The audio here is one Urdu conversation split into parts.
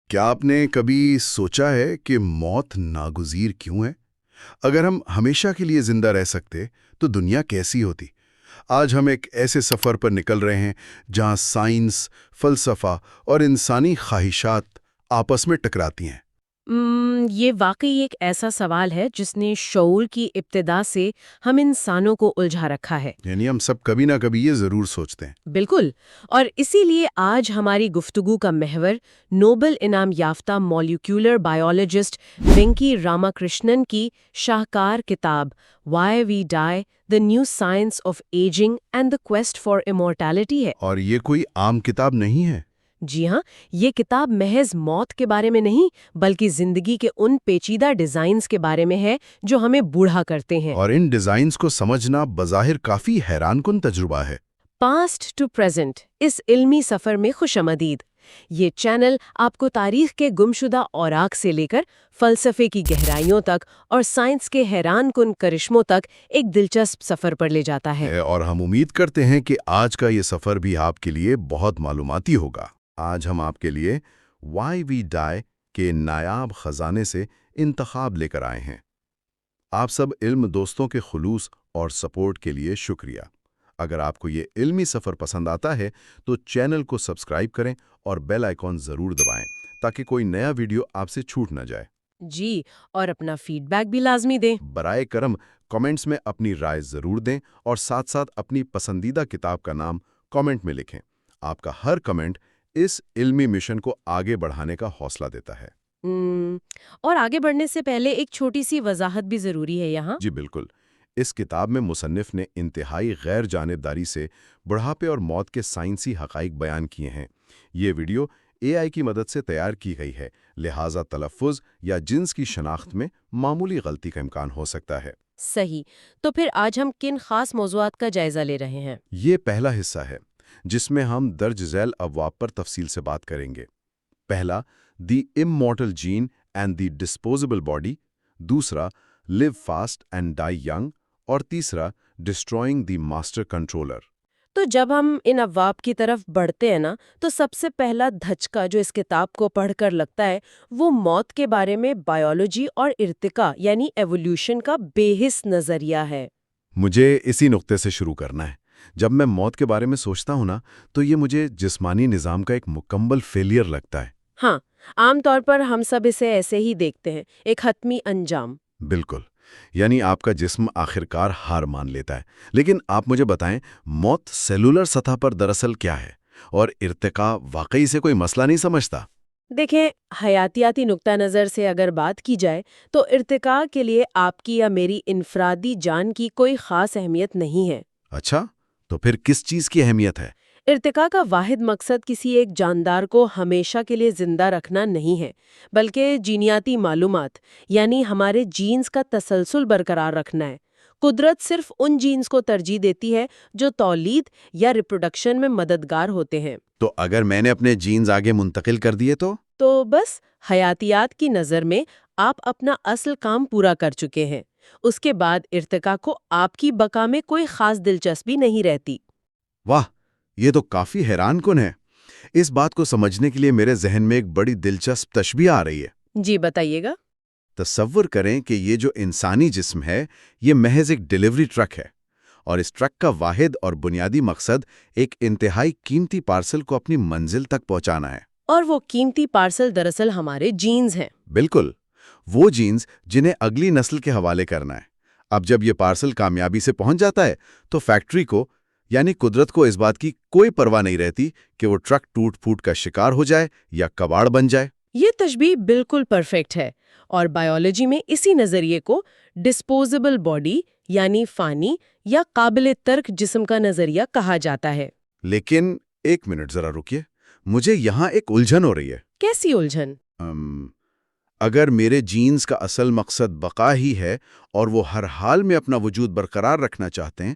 کیا آپ نے کبھی سوچا ہے کہ موت ناگزیر کیوں ہے؟ اگر ہم ہمیشہ کے لیے زندہ رہ سکتے تو دنیا کیسی ہوتی؟ آج ہم ایک ایسے سفر پر نکل رہے ہیں جہاں سائنس، فلسفہ اور انسانی خواہشات آپس میں ٹکراتی ہیں۔ یہ واقعی ایک ایسا سوال ہے جس نے شعور کی ابتدا سے ہم انسانوں کو الجھا رکھا ہے۔ یعنی ہم سب کبھی نہ کبھی یہ ضرور سوچتے ہیں۔ بالکل، اور اسی لیے آج ہماری گفتگو کا محور نوبل انعام یافتہ molecular biologist Venki Ramakrishnan کی شاہکار کتاب why we die: the new science of ageing and the quest for immortality ہے۔ اور یہ کوئی عام کتاب نہیں ہے۔ جی ہاں، یہ کتاب محض موت کے بارے میں نہیں بلکہ زندگی کے ان پیچیدہ ڈیزائنز کے بارے میں ہے جو ہمیں بوڑھا کرتے ہیں۔ اور ان ڈیزائنز کو سمجھنا بظاہر کافی حیران کن تجربہ ہے۔ پاسٹ ٹو پریزنٹ، اس علمی سفر میں خوش آمدید۔ یہ چینل آپ کو تاریخ کے گمشدہ اوراق سے لے کر فلسفے کی گہرائیوں تک اور سائنس کے حیران کن کرشموں تک ایک دلچسپ سفر پر لے جاتا ہے۔ اور ہم امید کرتے ہیں کہ آج کا یہ سفر بھی آپ کے لیے بہت معلوماتی ہوگا۔ آج ہم آپ کے لیے وائی وی ڈائی کے نایاب خزانے سے انتخاب لے کر آئے ہیں۔ آپ سب علم دوستوں کے خلوص اور سپورٹ کے لیے شکریہ۔ اگر آپ کو یہ علمی سفر پسند آتا ہے تو چینل کو سبسکرائب کریں اور بیل آئیکن ضرور دبائیں تاکہ کوئی نیا ویڈیو آپ سے چھوٹ نہ جائے۔ جی، اور اپنا فیڈ بیک بھی لازمی دیں۔ برائے کرم کامنٹس میں اپنی رائے ضرور دیں اور ساتھ ساتھ اپنی پسندیدہ کتاب کا نام کامنٹ میں لکھیں۔ آپ کا ہر کامنٹ اس علمی مشن کو آگے بڑھانے کا حوصلہ دیتا ہے۔ اور آگے بڑھنے سے پہلے ایک چھوٹی سی وضاحت بھی ضروری ہے یہاں۔ جی بالکل، اس کتاب میں مصنف نے انتہائی غیر جانبداری سے بڑھاپے اور موت کے سائنسی حقائق بیان کیے ہیں۔ یہ ویڈیو AI کی مدد سے تیار کی گئی ہے، لہٰذا تلفظ یا جنس کی شناخت میں معمولی غلطی کا امکان ہو سکتا ہے۔ صحیح، تو پھر آج ہم کن خاص موضوعات کا جائزہ لے رہے ہیں؟ یہ پہلا حصہ ہے جس میں ہم درج ذیل ابواب پر تفصیل سے بات کریں گے۔ پہلا، the immortal gene and the disposable body, دوسرا، live fast and die young, اور تیسرا، ڈسٹروئنگ دی ماسٹر کنٹرولر۔ تو جب ہم ان ابواب کی طرف بڑھتے ہیں نا، تو سب سے پہلا دھچکا جو اس کتاب کو پڑھ کر لگتا ہے وہ موت کے بارے میں بائیولوجی اور ارتقاء یعنی ایوولوشن کا بے حس نظریہ ہے۔ مجھے اسی نقطے سے شروع کرنا ہے۔ جب میں موت کے بارے میں سوچتا ہوں نا تو یہ مجھے جسمانی نظام کا ایک مکمل فیلئر لگتا ہے۔ ہاں، عام طور پر ہم سب اسے ایسے ہی دیکھتے ہیں، ایک حتمی انجام۔ بالکل، یعنی آپ کا جسم آخرکار ہار مان لیتا ہے۔ لیکن آپ مجھے بتائیں، موت سیلولر سطح پر دراصل کیا ہے؟ اور ارتقاء واقعی سے کوئی مسئلہ نہیں سمجھتا؟ دیکھیں، حیاتیاتی نقطہ نظر سے اگر بات کی جائے تو ارتقاء کے لیے آپ کی یا میری انفرادی جان کی کوئی خاص اہمیت نہیں ہے۔ اچھا، تو پھر کس چیز کی اہمیت ہے؟ ارتقاء کا واحد مقصد کسی ایک جاندار کو ہمیشہ کے لیے زندہ رکھنا نہیں ہے، بلکہ جینیاتی معلومات یعنی ہمارے جینز کا تسلسل برقرار رکھنا ہے۔ قدرت صرف ان جینز کو ترجیح دیتی ہے جو تولید یا ریپروڈکشن میں مددگار ہوتے ہیں۔ تو اگر میں نے اپنے جینز آگے منتقل کر دیے تو بس حیاتیات کی نظر میں آپ اپنا اصل کام پورا کر چکے ہیں۔ اس کے بعد ارتقاء کو آپ کی بقا میں کوئی خاص دلچسپی نہیں رہتی۔ واہ، یہ تو کافی حیران کن ہے۔ اس بات کو سمجھنے کے لیے میرے ذہن میں ایک بڑی دلچسپ تشبیہ آ رہی ہے۔ جی بتائیے گا۔ تصور کریں کہ یہ جو انسانی جسم ہے یہ محض ایک ڈیلیوری ٹرک ہے، اور اس ٹرک کا واحد اور بنیادی مقصد ایک انتہائی قیمتی پارسل کو اپنی منزل تک پہنچانا ہے۔ اور وہ قیمتی پارسل دراصل ہمارے جینز ہیں۔ بالکل، وہ جینز جنہیں اگلی نسل کے حوالے کرنا ہے۔ اب جب یہ پارسل کامیابی سے پہنچ جاتا ہے تو فیکٹری کو یعنی قدرت کو اس بات کی کوئی پرواہ نہیں رہتی کہ وہ ٹرک ٹوٹ پھوٹ کا شکار ہو جائے یا کباڑ بن جائے۔ یہ تشبیہ بالکل پرفیکٹ ہے، اور بائیولوجی میں اسی نظریے کو ڈسپوزیبل باڈی یعنی فانی یا قابل ترک جسم کا نظریہ کہا جاتا ہے۔ لیکن ایک منٹ ذرا رکیے، مجھے یہاں ایک الجھن ہو رہی ہے۔ کیسی الجھن؟ اگر میرے جینز کا اصل مقصد بقا ہی ہے اور وہ ہر حال میں اپنا وجود برقرار رکھنا چاہتے ہیں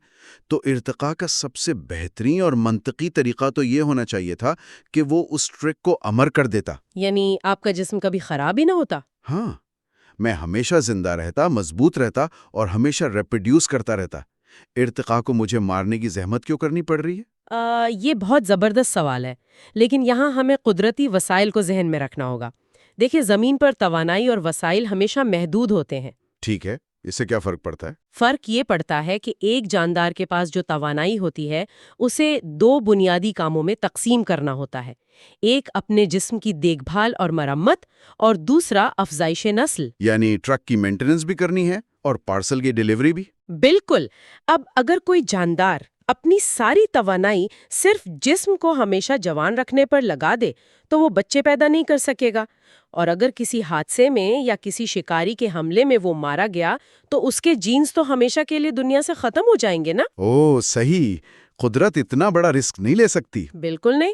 تو ارتقاء کا سب سے بہترین اور منطقی طریقہ تو یہ ہونا چاہیے تھا کہ وہ اس ٹرک کو امر کر دیتا۔ یعنی آپ کا جسم کبھی خراب ہی نہ ہوتا؟ ہاں، میں ہمیشہ زندہ رہتا، مضبوط رہتا اور ہمیشہ ریپروڈیوس کرتا رہتا۔ ارتقاء کو مجھے مارنے کی زحمت کیوں کرنی پڑ رہی ہے؟ یہ بہت زبردست سوال ہے، لیکن یہاں ہمیں قدرتی وسائل کو ذہن میں رکھنا ہوگا۔ دیکھیں زمین پر توانائی اور وسائل ہمیشہ محدود ہوتے ہیں۔ ٹھیک ہے، اس سے کیا فرق پڑتا ہے؟ فرق یہ پڑتا ہے کہ ایک جاندار کے پاس جو توانائی ہوتی ہے اسے 2 بنیادی کاموں میں تقسیم کرنا ہوتا ہے، ایک اپنے جسم کی دیکھ بھال اور مرمت، اور دوسرا افزائش نسل۔ یعنی ٹرک کی مینٹیننس بھی کرنی ہے اور پارسل کی ڈیلیوری بھی؟ بالکل۔ اب اگر کوئی جاندار اپنی ساری توانائی صرف جسم کو ہمیشہ جوان رکھنے پر لگا دے تو وہ بچے پیدا نہیں کر سکے گا، اور اگر کسی حادثے میں یا کسی شکاری کے حملے میں وہ مارا گیا تو اس کے جینز تو ہمیشہ کے لیے دنیا سے ختم ہو جائیں گے نا۔ اوہ صحیح، قدرت اتنا بڑا رسک نہیں لے سکتی۔ بالکل نہیں۔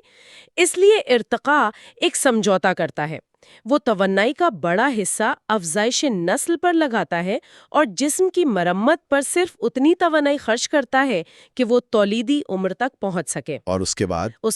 اس لیے ارتقاء ایک سمجھوتا کرتا ہے، وہ توانائی کا بڑا حصہ افزائش نسل پر لگاتا ہے اور جسم کی مرمت پر صرف اتنی توانائی خرچ کرتا ہے کہ وہ تولیدی عمر تک پہنچ سکے۔ اور اس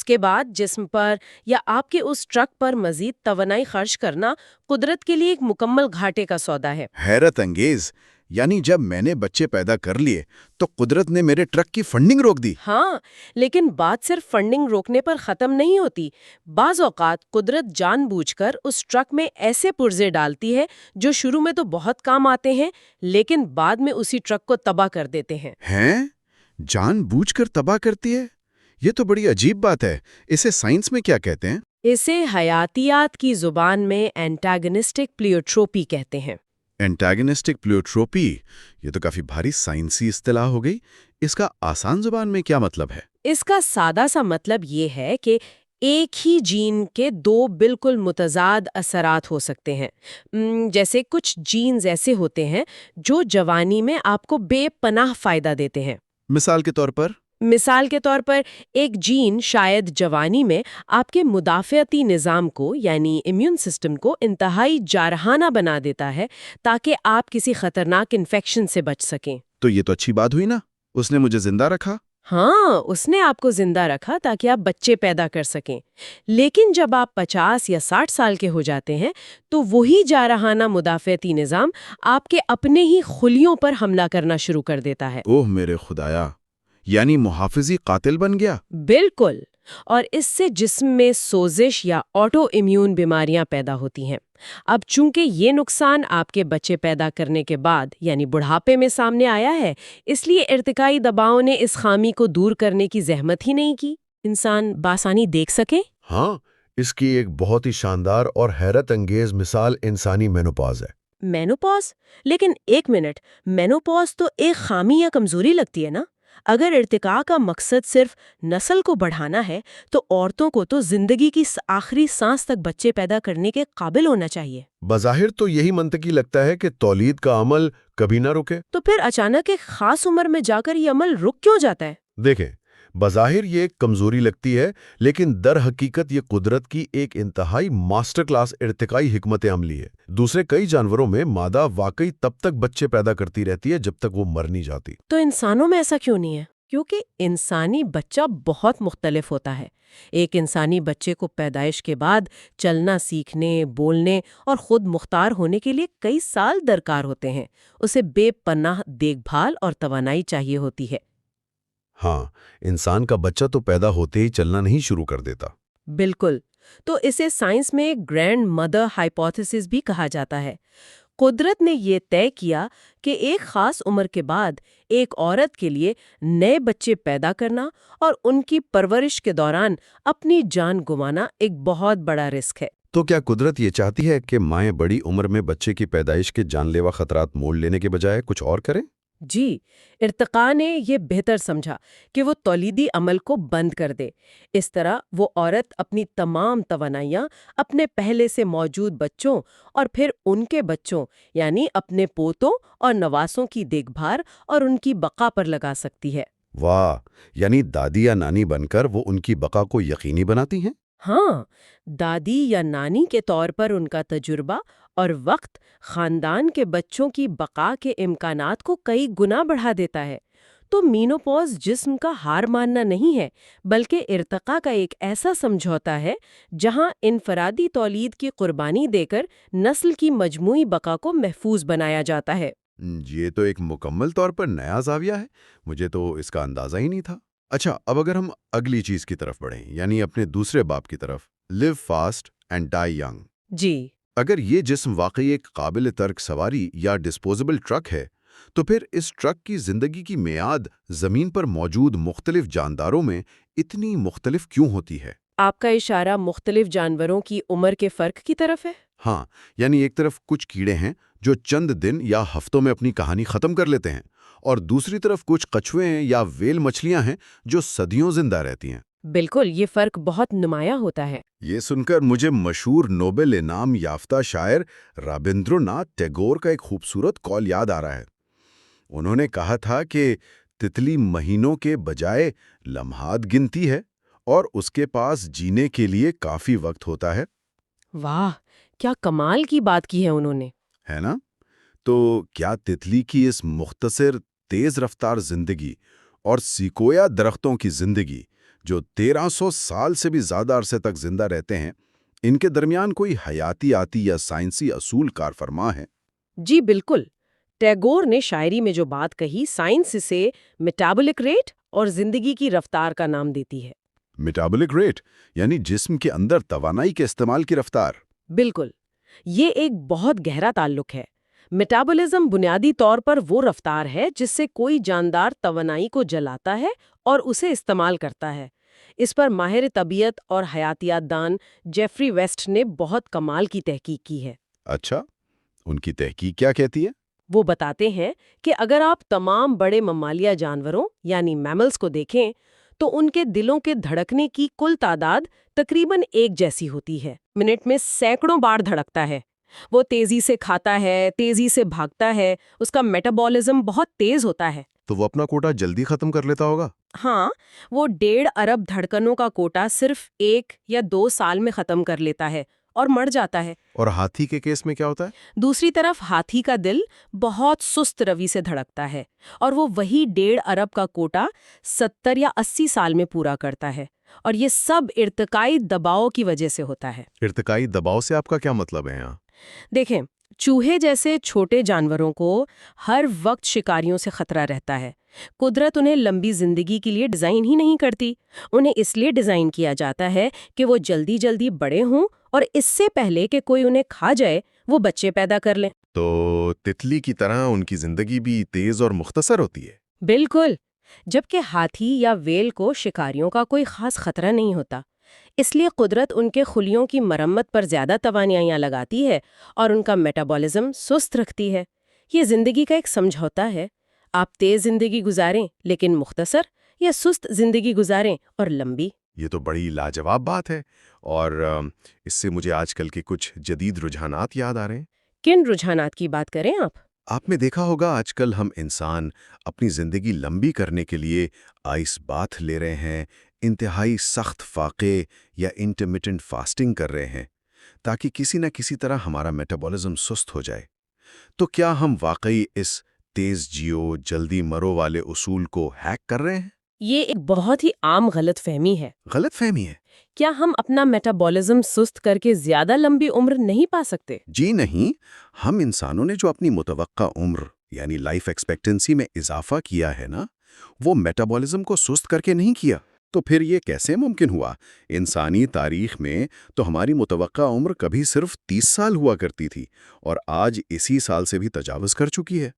کے بعد جسم پر یا آپ کے اس ٹرک پر مزید توانائی خرچ کرنا قدرت کے لیے ایک مکمل گھاٹے کا سودا ہے۔ حیرت انگیز، یعنی جب میں نے بچے پیدا کر لیے تو قدرت نے میرے ٹرک کی فنڈنگ روک دی۔ ہاں، لیکن بات صرف فنڈنگ روکنے پر ختم نہیں ہوتی۔ بعض اوقات قدرت جان بوجھ کر اس ٹرک میں ایسے پرزے ڈالتی ہے جو شروع میں تو بہت کام آتے ہیں لیکن بعد میں اسی ٹرک کو تباہ کر دیتے ہیں۔ جان بوجھ کر تباہ کرتی ہے؟ یہ تو بڑی عجیب بات ہے۔ اسے سائنس میں کیا کہتے ہیں؟ اسے حیاتیات کی زبان میں اینٹاگنسٹک پلیوٹروپی کہتے ہیں۔ اینٹاگنسٹک پلیوٹروپی، یہ تو کافی بھاری سائنسی اصطلاح ہو گئی۔ اس کا آسان زبان میں کیا مطلب ہے؟ اس کا سادہ سا مطلب یہ ہے کہ ایک ہی جین کے 2 بالکل متضاد اثرات ہو سکتے ہیں۔ جیسے کچھ جینز ایسے ہوتے ہیں جو جوانی میں آپ کو بے پناہ فائدہ دیتے ہیں۔ مثال کے طور پر ایک جین شاید جوانی میں آپ کے مدافعتی نظام کو یعنی امیون سسٹم کو انتہائی جارحانہ بنا دیتا ہے تاکہ آپ کسی خطرناک انفیکشن سے بچ سکیں۔ تو یہ تو اچھی بات ہوئی نا، اس نے مجھے زندہ رکھا۔ ہاں، اس نے آپ کو زندہ رکھا تاکہ آپ بچے پیدا کر سکیں، لیکن جب آپ 50 یا 60 سال کے ہو جاتے ہیں تو وہی جارحانہ مدافعتی نظام آپ کے اپنے ہی خلیوں پر حملہ کرنا شروع کر دیتا ہے۔ اوہ میرے خدایا، یعنی محافظی قاتل بن گیا؟ بالکل، اور اس سے جسم میں سوزش یا آٹو امیون بیماریاں پیدا ہوتی ہیں۔ اب چونکہ یہ نقصان آپ کے بچے پیدا کرنے کے بعد یعنی بڑھاپے میں سامنے آیا ہے، اس لیے ارتقائی دباؤں نے اس خامی کو دور کرنے کی زحمت ہی نہیں کی انسان بآسانی دیکھ سکے۔ ہاں، اس کی ایک بہت ہی شاندار اور حیرت انگیز مثال انسانی مینوپاز ہے۔ مینوپاز؟ لیکن ایک منٹ، مینوپاز تو ایک خامی یا کمزوری لگتی ہے نا؟ اگر ارتقاء کا مقصد صرف نسل کو بڑھانا ہے تو عورتوں کو تو زندگی کی آخری سانس تک بچے پیدا کرنے کے قابل ہونا چاہیے۔ بظاہر تو یہی منطقی لگتا ہے کہ تولید کا عمل کبھی نہ رکے۔ تو پھر اچانک ایک خاص عمر میں جا کر یہ عمل رک کیوں جاتا ہے؟ دیکھیں، بظاہر یہ ایک کمزوری لگتی ہے لیکن در حقیقت یہ قدرت کی ایک انتہائی ماسٹر کلاس ارتقائی حکمت عملی ہے۔ دوسرے کئی جانوروں میں مادہ واقعی تب تک بچے پیدا کرتی رہتی ہے جب تک وہ مر نہیں جاتی۔ تو انسانوں میں ایسا کیوں نہیں ہے؟ کیونکہ انسانی بچہ بہت مختلف ہوتا ہے۔ ایک انسانی بچے کو پیدائش کے بعد چلنا سیکھنے، بولنے اور خود مختار ہونے کے لیے کئی سال درکار ہوتے ہیں۔ اسے بے پناہ دیکھ بھال اور توانائی چاہیے ہوتی ہے۔ ہاں، انسان کا بچہ تو پیدا ہوتے ہی چلنا نہیں شروع کر دیتا۔ بالکل، تو اسے سائنس میں گرینڈ مدر ہائپوتھیسس بھی کہا جاتا ہے۔ قدرت نے یہ طے کیا کہ ایک خاص عمر کے بعد ایک عورت کے لیے نئے بچے پیدا کرنا اور ان کی پرورش کے دوران اپنی جان گنوانا ایک بہت بڑا رسک ہے۔ تو کیا قدرت یہ چاہتی ہے کہ مائیں بڑی عمر میں بچے کی پیدائش کے جان لیوا خطرات مول لینے کے بجائے کچھ اور کریں؟ جی، ارتقاء نے یہ بہتر سمجھا کہ وہ تولیدی عمل کو بند کر دے۔ اس طرح وہ عورت اپنی تمام توانائیاں اپنے پہلے سے موجود بچوں اور پھر ان کے بچوں یعنی اپنے پوتوں اور نواسوں کی دیکھ بھال اور ان کی بقا پر لگا سکتی ہے۔ واہ، یعنی دادی یا نانی بن کر وہ ان کی بقا کو یقینی بناتی ہیں؟ ہاں، دادی یا نانی کے طور پر ان کا تجربہ اور وقت خاندان کے بچوں کی بقا کے امکانات کو کئی گنا بڑھا دیتا ہے۔ تو مینوپوز جسم کا ہار ماننا نہیں ہے بلکہ ارتقاء کا ایک ایسا سمجھوتا ہے جہاں انفرادی تولید کی قربانی دے کر نسل کی مجموعی بقا کو محفوظ بنایا جاتا ہے۔ یہ تو ایک مکمل طور پر نیا زاویہ ہے، مجھے تو اس کا اندازہ ہی نہیں تھا۔ اچھا، اب اگر ہم اگلی چیز کی طرف بڑھیں، یعنی اپنے دوسرے باب کی طرف، لیو فاسٹ اینڈ ڈائی ینگ۔ جی، اگر یہ جسم واقعی ایک قابل ترک سواری یا ڈسپوزیبل ٹرک ہے تو پھر اس ٹرک کی زندگی کی میعاد زمین پر موجود مختلف جانداروں میں اتنی مختلف کیوں ہوتی ہے؟ آپ کا اشارہ مختلف جانوروں کی عمر کے فرق کی طرف ہے؟ ہاں، یعنی ایک طرف کچھ کیڑے ہیں جو چند دن یا ہفتوں میں اپنی کہانی ختم کر لیتے ہیں، اور دوسری طرف کچھ کچھوے ہیں یا ویل مچھلیاں ہیں جو صدیوں زندہ رہتی ہیں۔ بالکل، یہ فرق بہت نمایاں ہوتا ہے۔ یہ سن کر مجھے مشہور نوبل انعام یافتہ شاعر رابندر ناتھ ٹیگور کا ایک خوبصورت قول یاد آ رہا ہے۔ انہوں نے کہا تھا کہ تتلی مہینوں کے بجائے لمحات گنتی ہے اور اس کے پاس جینے کے لیے کافی وقت ہوتا ہے۔ واہ، کیا کمال کی بات کی ہے انہوں نے۔ ہے نا؟ تو کیا تتلی کی اس مختصر تیز رفتار زندگی اور سیکویا درختوں کی زندگی جو 1300 سال سے بھی زیادہ عرصے تک زندہ رہتے ہیں، ان کے درمیان کوئی حیاتیاتی یا سائنسی اصول کار فرما ہے؟ جی بالکل، ٹیگور نے شاعری میں جو بات کہی، سائنس اسے میٹابولک ریٹ اور زندگی کی رفتار کا نام دیتی ہے۔ میٹابولک ریٹ یعنی جسم کے اندر توانائی کے استعمال کی رفتار۔ بالکل، یہ ایک بہت گہرا تعلق ہے۔ میٹابولزم بنیادی طور پر وہ رفتار ہے جس سے کوئی جاندار توانائی کو جلاتا ہے اور اسے استعمال کرتا ہے۔ اس پر ماہر طبیعت اور حیاتیات دان جیفری ویسٹ نے بہت کمال کی تحقیق کی ہے۔ اچھا، ان کی تحقیق کیا کہتی ہے؟ وہ بتاتے ہیں کہ اگر آپ تمام بڑے ممالیہ جانوروں یعنی میملز کو دیکھیں تو ان کے دلوں کے دھڑکنے کی کل تعداد تقریباً ایک جیسی ہوتی ہے۔ منٹ میں سینکڑوں بار دھڑکتا ہے۔ وہ تیزی سے کھاتا ہے، تیزی سے بھاگتا ہے، اس کا میٹابولزم بہت تیز ہوتا ہے۔ تو وہ اپنا کوٹا جلدی ختم کر لیتا ہوگا؟ ہاں، وہ 1.5 ارب دھڑکنوں کا کوٹا صرف 1 یا 2 سال میں ختم کر لیتا ہے اور مر جاتا ہے۔ اور ہاتھی کے کیس میں کیا ہوتا ہے؟ دوسری طرف ہاتھی کا دل بہت سست روی سے دھڑکتا ہے اور وہ وہی 1.5 ارب کا کوٹا 70 یا 80 سال میں پورا کرتا ہے، اور یہ سب ارتقائی دباؤ کی وجہ سے ہوتا ہے۔ ارتقائی دباؤ سے آپ کا کیا مطلب ہے یہاں؟ دیکھیں، چوہے جیسے چھوٹے جانوروں کو ہر وقت شکاریوں سے خطرہ رہتا ہے۔ قدرت انہیں لمبی زندگی کے لیے ڈیزائن ہی نہیں کرتی، انہیں اس لیے ڈیزائن کیا جاتا ہے کہ وہ جلدی جلدی بڑے ہوں اور اس سے پہلے کہ کوئی انہیں کھا جائے وہ بچے پیدا کر لیں۔ تو تتلی کی طرح ان کی زندگی بھی تیز اور مختصر ہوتی ہے؟ بالکل، جبکہ ہاتھی یا ویل کو شکاریوں کا کوئی خاص خطرہ نہیں ہوتا، اس لیے قدرت ان کے خلیوں کی مرمت پر زیادہ توانائیاں لگاتی ہے اور ان کا میٹابولزم سست رکھتی ہے۔ یہ زندگی کا ایک سمجھوتا ہے، آپ تیز زندگی گزاریں لیکن مختصر، یا سست زندگی گزاریں اور لمبی۔ یہ تو بڑی لاجواب بات ہے، اور اس سے مجھے آج کل کے کچھ جدید رجحانات یاد آ رہے ہیں۔ کن رجحانات کی بات کریں آپ؟ آپ نے دیکھا ہوگا آج کل ہم انسان اپنی زندگی لمبی کرنے کے لیے آئس باتھ لے رہے ہیں، انتہائی سخت فاقے یا انٹرمیٹنٹ فاسٹنگ کر رہے ہیں تاکہ کسی نہ کسی طرح ہمارا میٹابولزم سست ہو جائے۔ تو کیا ہم واقعی اس تیز جیو جلدی مرو والے اصول کو ہیک کر رہے ہیں؟ یہ ایک بہت ہی عام غلط فہمی ہے۔ غلط فہمی ہے؟ کیا ہم اپنا میٹابولزم سست کر کے زیادہ لمبی عمر نہیں پا سکتے؟ جی نہیں، ہم انسانوں نے جو اپنی متوقع عمر یعنی لائف ایکسپیکٹنسی میں اضافہ کیا ہے نا، وہ میٹابولزم کو سست کر کے نہیں کیا۔ تو پھر یہ کیسے ممکن ہوا؟ انسانی تاریخ میں تو ہماری متوقع عمر کبھی صرف 30 سال ہوا کرتی تھی اور آج اسی سال سے بھی تجاوز کر چکی ہے۔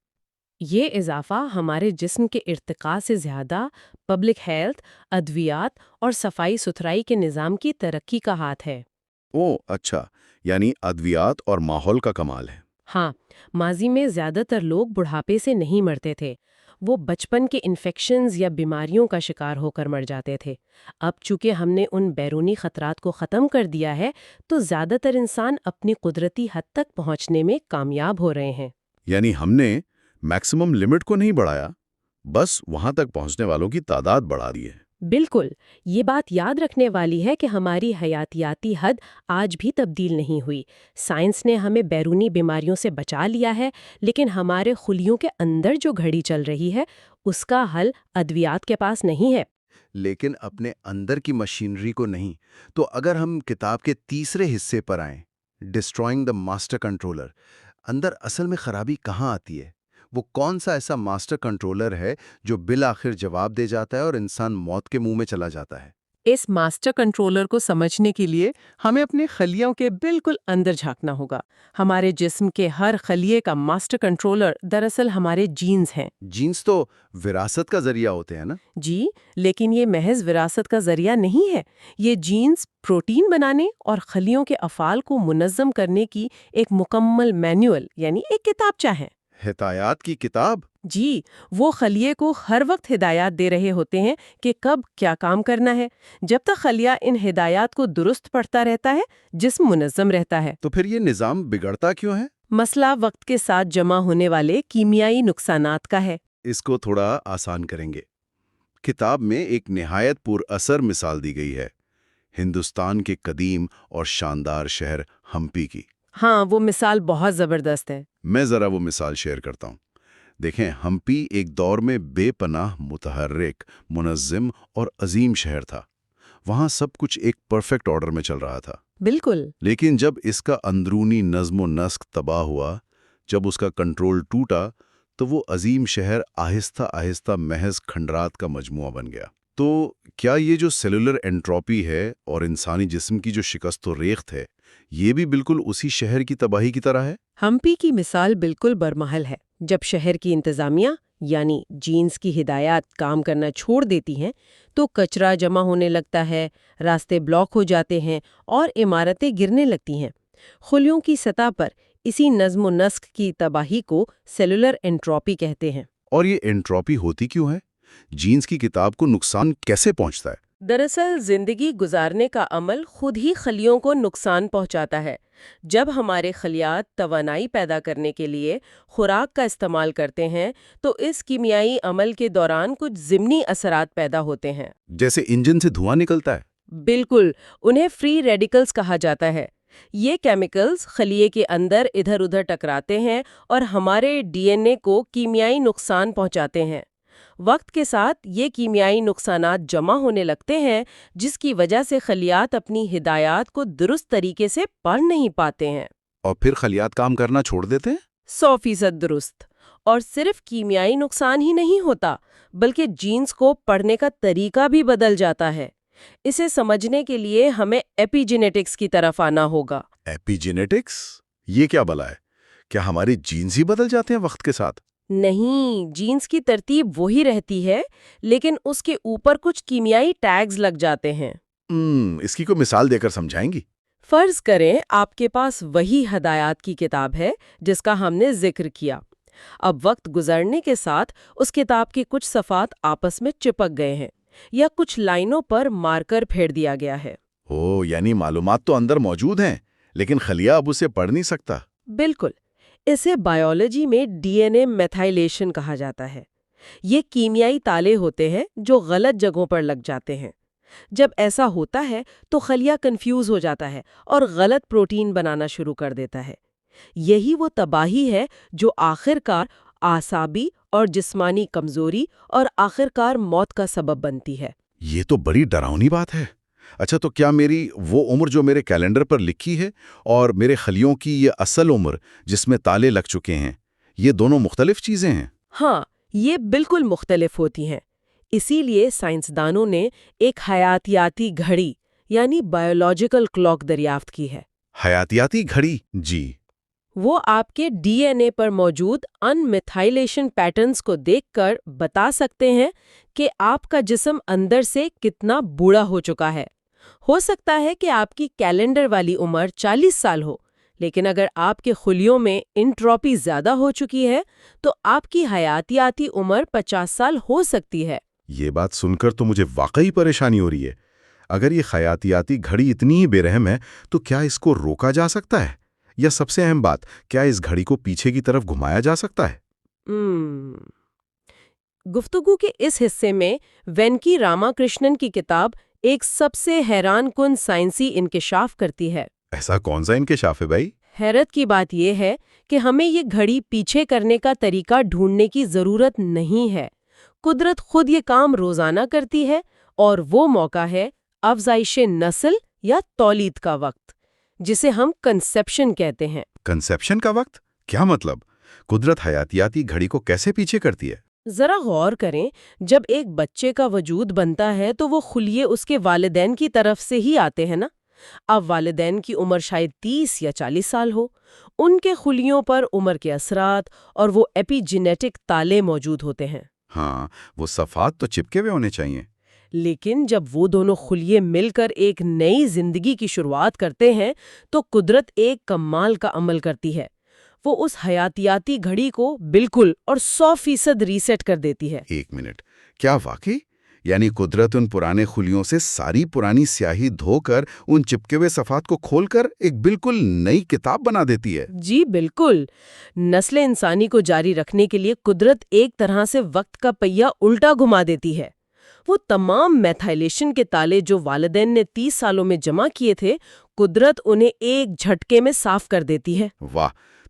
یہ اضافہ ہمارے جسم کے ارتقاء سے زیادہ پبلک ہیلتھ، ادویات اور صفائی ستھرائی کے نظام کی ترقی کا ہاتھ ہے۔ اوہ اچھا، یعنی ادویات اور ماحول کا کمال ہے۔ ہاں، ماضی میں زیادہ تر لوگ بڑھاپے سے نہیں مرتے تھے، وہ بچپن کے انفیکشنز یا بیماریوں کا شکار ہو کر مر جاتے تھے۔ اب چونکہ ہم نے ان بیرونی خطرات کو ختم کر دیا ہے تو زیادہ تر انسان اپنی قدرتی حد تک پہنچنے میں کامیاب ہو رہے ہیں۔ یعنی ہم نے میکسیمم لمٹ کو نہیں بڑھایا، بس وہاں تک پہنچنے والوں کی تعداد بڑھا دی ہے۔ بالکل، یہ بات یاد رکھنے والی ہے کہ ہماری حیاتیاتی حد آج بھی تبدیل نہیں ہوئی۔ سائنس نے ہمیں بیرونی بیماریوں سے بچا لیا ہے، لیکن ہمارے خلیوں کے اندر جو گھڑی چل رہی ہے اس کا حل ادویات کے پاس نہیں ہے۔ لیکن اپنے اندر کی مشینری کو نہیں۔ تو اگر ہم کتاب کے تیسرے حصے پر آئیں، ڈسٹرائنگ دا ماسٹر کنٹرولر، اندر اصل میں خرابی کہاں آتی ہے؟ وہ کون سا ایسا ماسٹر کنٹرولر ہے جو بالآخر جواب دے جاتا ہے اور انسان موت کے منہ میں چلا جاتا ہے؟ اس ماسٹر کنٹرولر کو سمجھنے کے لیے ہمیں اپنے خلیوں کے بالکل اندر جھانکنا ہوگا۔ ہمارے جسم کے ہر خلیے کا ماسٹر کنٹرولر دراصل ہمارے جینز ہیں۔ جینز تو وراثت کا ذریعہ ہوتے ہیں نا؟ جی، لیکن یہ محض وراثت کا ذریعہ نہیں ہے۔ یہ جینز پروٹین بنانے اور خلیوں کے افعال کو منظم کرنے کی ایک مکمل مینوئل یعنی ایک کتابچہ ہے۔ ہدایات کی کتاب؟ جی، وہ خلیے کو ہر وقت ہدایات دے رہے ہوتے ہیں کہ کب کیا کام کرنا ہے۔ جب تک خلیہ ان ہدایات کو درست پڑھتا رہتا ہے، جسم منظم رہتا ہے۔ تو پھر یہ نظام بگڑتا کیوں ہے؟ مسئلہ وقت کے ساتھ جمع ہونے والے کیمیائی نقصانات کا ہے۔ اس کو تھوڑا آسان کریں گے۔ کتاب میں ایک نہایت پر اثر مثال دی گئی ہے، ہندوستان کے قدیم اور شاندار شہر ہمپی کی۔ ہاں، وہ مثال بہت زبردست ہے۔ میں ذرا وہ مثال شیئر کرتا ہوں۔ دیکھیں، ہمپی ایک دور میں بے پناہ، متحرک، منظم اور عظیم شہر تھا۔ وہاں سب کچھ ایک پرفیکٹ آرڈر میں چل رہا تھا۔ بالکل۔ لیکن جب اس کا اندرونی نظم و نسق تباہ ہوا، جب اس کا کنٹرول ٹوٹا، تو وہ عظیم شہر آہستہ آہستہ محض کھنڈرات کا مجموعہ بن گیا۔ تو کیا یہ جو سیلولر انٹروپی ہے اور انسانی جسم کی جو شکست و ریخت ہے، یہ بھی بالکل اسی شہر کی تباہی کی طرح ہے؟ ہمپی کی مثال بالکل برمحل ہے۔ جب شہر کی انتظامیہ یعنی جینز کی ہدایات کام کرنا چھوڑ دیتی ہیں تو کچرا جمع ہونے لگتا ہے، راستے بلاک ہو جاتے ہیں اور عمارتیں گرنے لگتی ہیں۔ خلیوں کی سطح پر اسی نظم و نسق کی تباہی کو سیلولر انٹروپی کہتے ہیں۔ اور یہ انٹروپی ہوتی کیوں ہے؟ جینز کی کتاب کو نقصان کیسے پہنچتا ہے؟ دراصل زندگی گزارنے کا عمل خود ہی خلیوں کو نقصان پہنچاتا ہے۔ جب ہمارے خلیات توانائی پیدا کرنے کے لیے خوراک کا استعمال کرتے ہیں تو اس کیمیائی عمل کے دوران کچھ ضمنی اثرات پیدا ہوتے ہیں۔ جیسے انجن سے دھواں نکلتا ہے؟ بالکل، انہیں فری ریڈیکلز کہا جاتا ہے۔ یہ کیمیکلز خلیے کے اندر ادھر ادھر ٹکراتے ہیں اور ہمارے ڈی این اے کو کیمیائی نقصان پہنچاتے ہیں۔ وقت کے ساتھ یہ کیمیائی نقصانات جمع ہونے لگتے ہیں، جس کی وجہ سے خلیات اپنی ہدایات کو درست طریقے سے پڑھ نہیں پاتے ہیں۔ اور پھر خلیات کام کرنا چھوڑ دیتے ہیں؟ 100% درست۔ اور صرف کیمیائی نقصان ہی نہیں ہوتا، بلکہ جینز کو پڑھنے کا طریقہ بھی بدل جاتا ہے۔ اسے سمجھنے کے لیے ہمیں ایپی جینیٹکس کی طرف آنا ہوگا۔ ایپی جینیٹکس؟ یہ کیا بلا ہے؟ کیا ہمارے جینز ہی بدل جاتے ہیں وقت کے ساتھ؟ نہیں، جینز کی ترتیب وہی رہتی ہے، لیکن اس کے اوپر کچھ کیمیائی ٹیگز لگ جاتے ہیں۔ اس کی کوئی مثال دے کر سمجھائیں گی؟ فرض کریں آپ کے پاس وہی ہدایات کی کتاب ہے جس کا ہم نے ذکر کیا۔ اب وقت گزرنے کے ساتھ اس کتاب کے کچھ صفحات آپس میں چپک گئے ہیں یا کچھ لائنوں پر مارکر پھیر دیا گیا ہے۔ یعنی معلومات تو اندر موجود ہیں، لیکن خلیہ اب اسے پڑھ نہیں سکتا۔ بالکل، اسے بائیولوجی میں ڈی این اے میتھائلیشن کہا جاتا ہے۔ یہ کیمیائی تالے ہوتے ہیں جو غلط جگہوں پر لگ جاتے ہیں۔ جب ایسا ہوتا ہے تو خلیہ کنفیوز ہو جاتا ہے اور غلط پروٹین بنانا شروع کر دیتا ہے۔ یہی وہ تباہی ہے جو آخر کار اعصابی اور جسمانی کمزوری اور آخر کار موت کا سبب بنتی ہے۔ یہ تو بڑی ڈراؤنی بات ہے۔ اچھا، تو کیا میری وہ عمر جو میرے کیلنڈر پر لکھی ہے اور میرے خلیوں کی یہ اصل عمر جس میں تالے لگ چکے ہیں، یہ دونوں مختلف چیزیں ہیں؟ ہاں، یہ بالکل مختلف ہوتی ہیں۔ اسی لیے سائنسدانوں نے ایک حیاتیاتی گھڑی یعنی بائیولوجیکل کلاک دریافت کی ہے۔ حیاتیاتی گھڑی؟ جی۔ وہ آپ کے ڈی این اے پر موجود ان میتھائلیشن پیٹرنز کو دیکھ کر بتا سکتے ہیں کہ آپ کا جسم اندر سے کتنا بوڑھا ہو چکا ہے۔ ہو سکتا ہے کہ آپ کی کیلنڈر والی عمر 40 سال ہو، لیکن اگر آپ کے خلیوں میں انٹروپی زیادہ ہو چکی ہے تو آپ کی حیاتیاتی عمر 50 سال ہو سکتی ہے۔ یہ بات سن کر تو مجھے واقعی پریشانی ہو رہی ہے۔ اگر یہ حیاتیاتی گھڑی اتنی ہی بے رحم ہے تو کیا اس کو روکا جا سکتا ہے؟ یا سب سے اہم بات، کیا اس گھڑی کو پیچھے کی طرف گھمایا جا سکتا ہے؟ گفتگو کے اس حصے میں وینکی راما کرشنن کی کتاب ایک سب سے حیران کن سائنسی انکشاف کرتی ہے۔ ایسا کون سا انکشاف ہے بھائی؟ حیرت کی بات یہ ہے کہ ہمیں یہ گھڑی پیچھے کرنے کا طریقہ ڈھونڈنے کی ضرورت نہیں ہے۔ قدرت خود یہ کام روزانہ کرتی ہے، اور وہ موقع ہے افزائش نسل یا تولید کا وقت، جسے ہم کنسیپشن کہتے ہیں۔ کنسیپشن کا وقت؟ کیا مطلب؟ قدرت حیاتیاتی گھڑی کو کیسے پیچھے کرتی ہے؟ ذرا غور کریں، جب ایک بچے کا وجود بنتا ہے تو وہ خلیے اس کے والدین کی طرف سے ہی آتے ہیں نا۔ اب والدین کی عمر شاید 30 یا 40 سال ہو، ان کے خلیوں پر عمر کے اثرات اور وہ ایپی جینیٹک تالے موجود ہوتے ہیں۔ ہاں، وہ صفحات تو چپکے ہوئے ہونے چاہیے۔ لیکن جب وہ دونوں خلیے مل کر ایک نئی زندگی کی شروعات کرتے ہیں تو قدرت ایک کمال کا عمل کرتی ہے۔ وہ اس حیاتیاتی گھڑی کو بالکل اور 100% ریسیٹ کر دیتی ہے۔ ایک منٹ، کیا واقعی؟ یعنی قدرت ان پرانے خلیوں سے ساری پرانی سیاہی دھو کر ان چپکے ہوئے صفحات کو کھول کر ایک بالکل نئی کتاب بنا دیتی ہے؟ جی بالکل۔ نسل انسانی کو جاری رکھنے کے لیے قدرت ایک طرح سے وقت کا پہیہ الٹا گھما دیتی ہے۔ وہ تمام میتھائلیشن کے تالے جو والدین نے 30 سالوں میں جمع کیے تھے، قدرت انہیں ایک جھٹکے میں صاف کر دیتی ہے۔ واہ!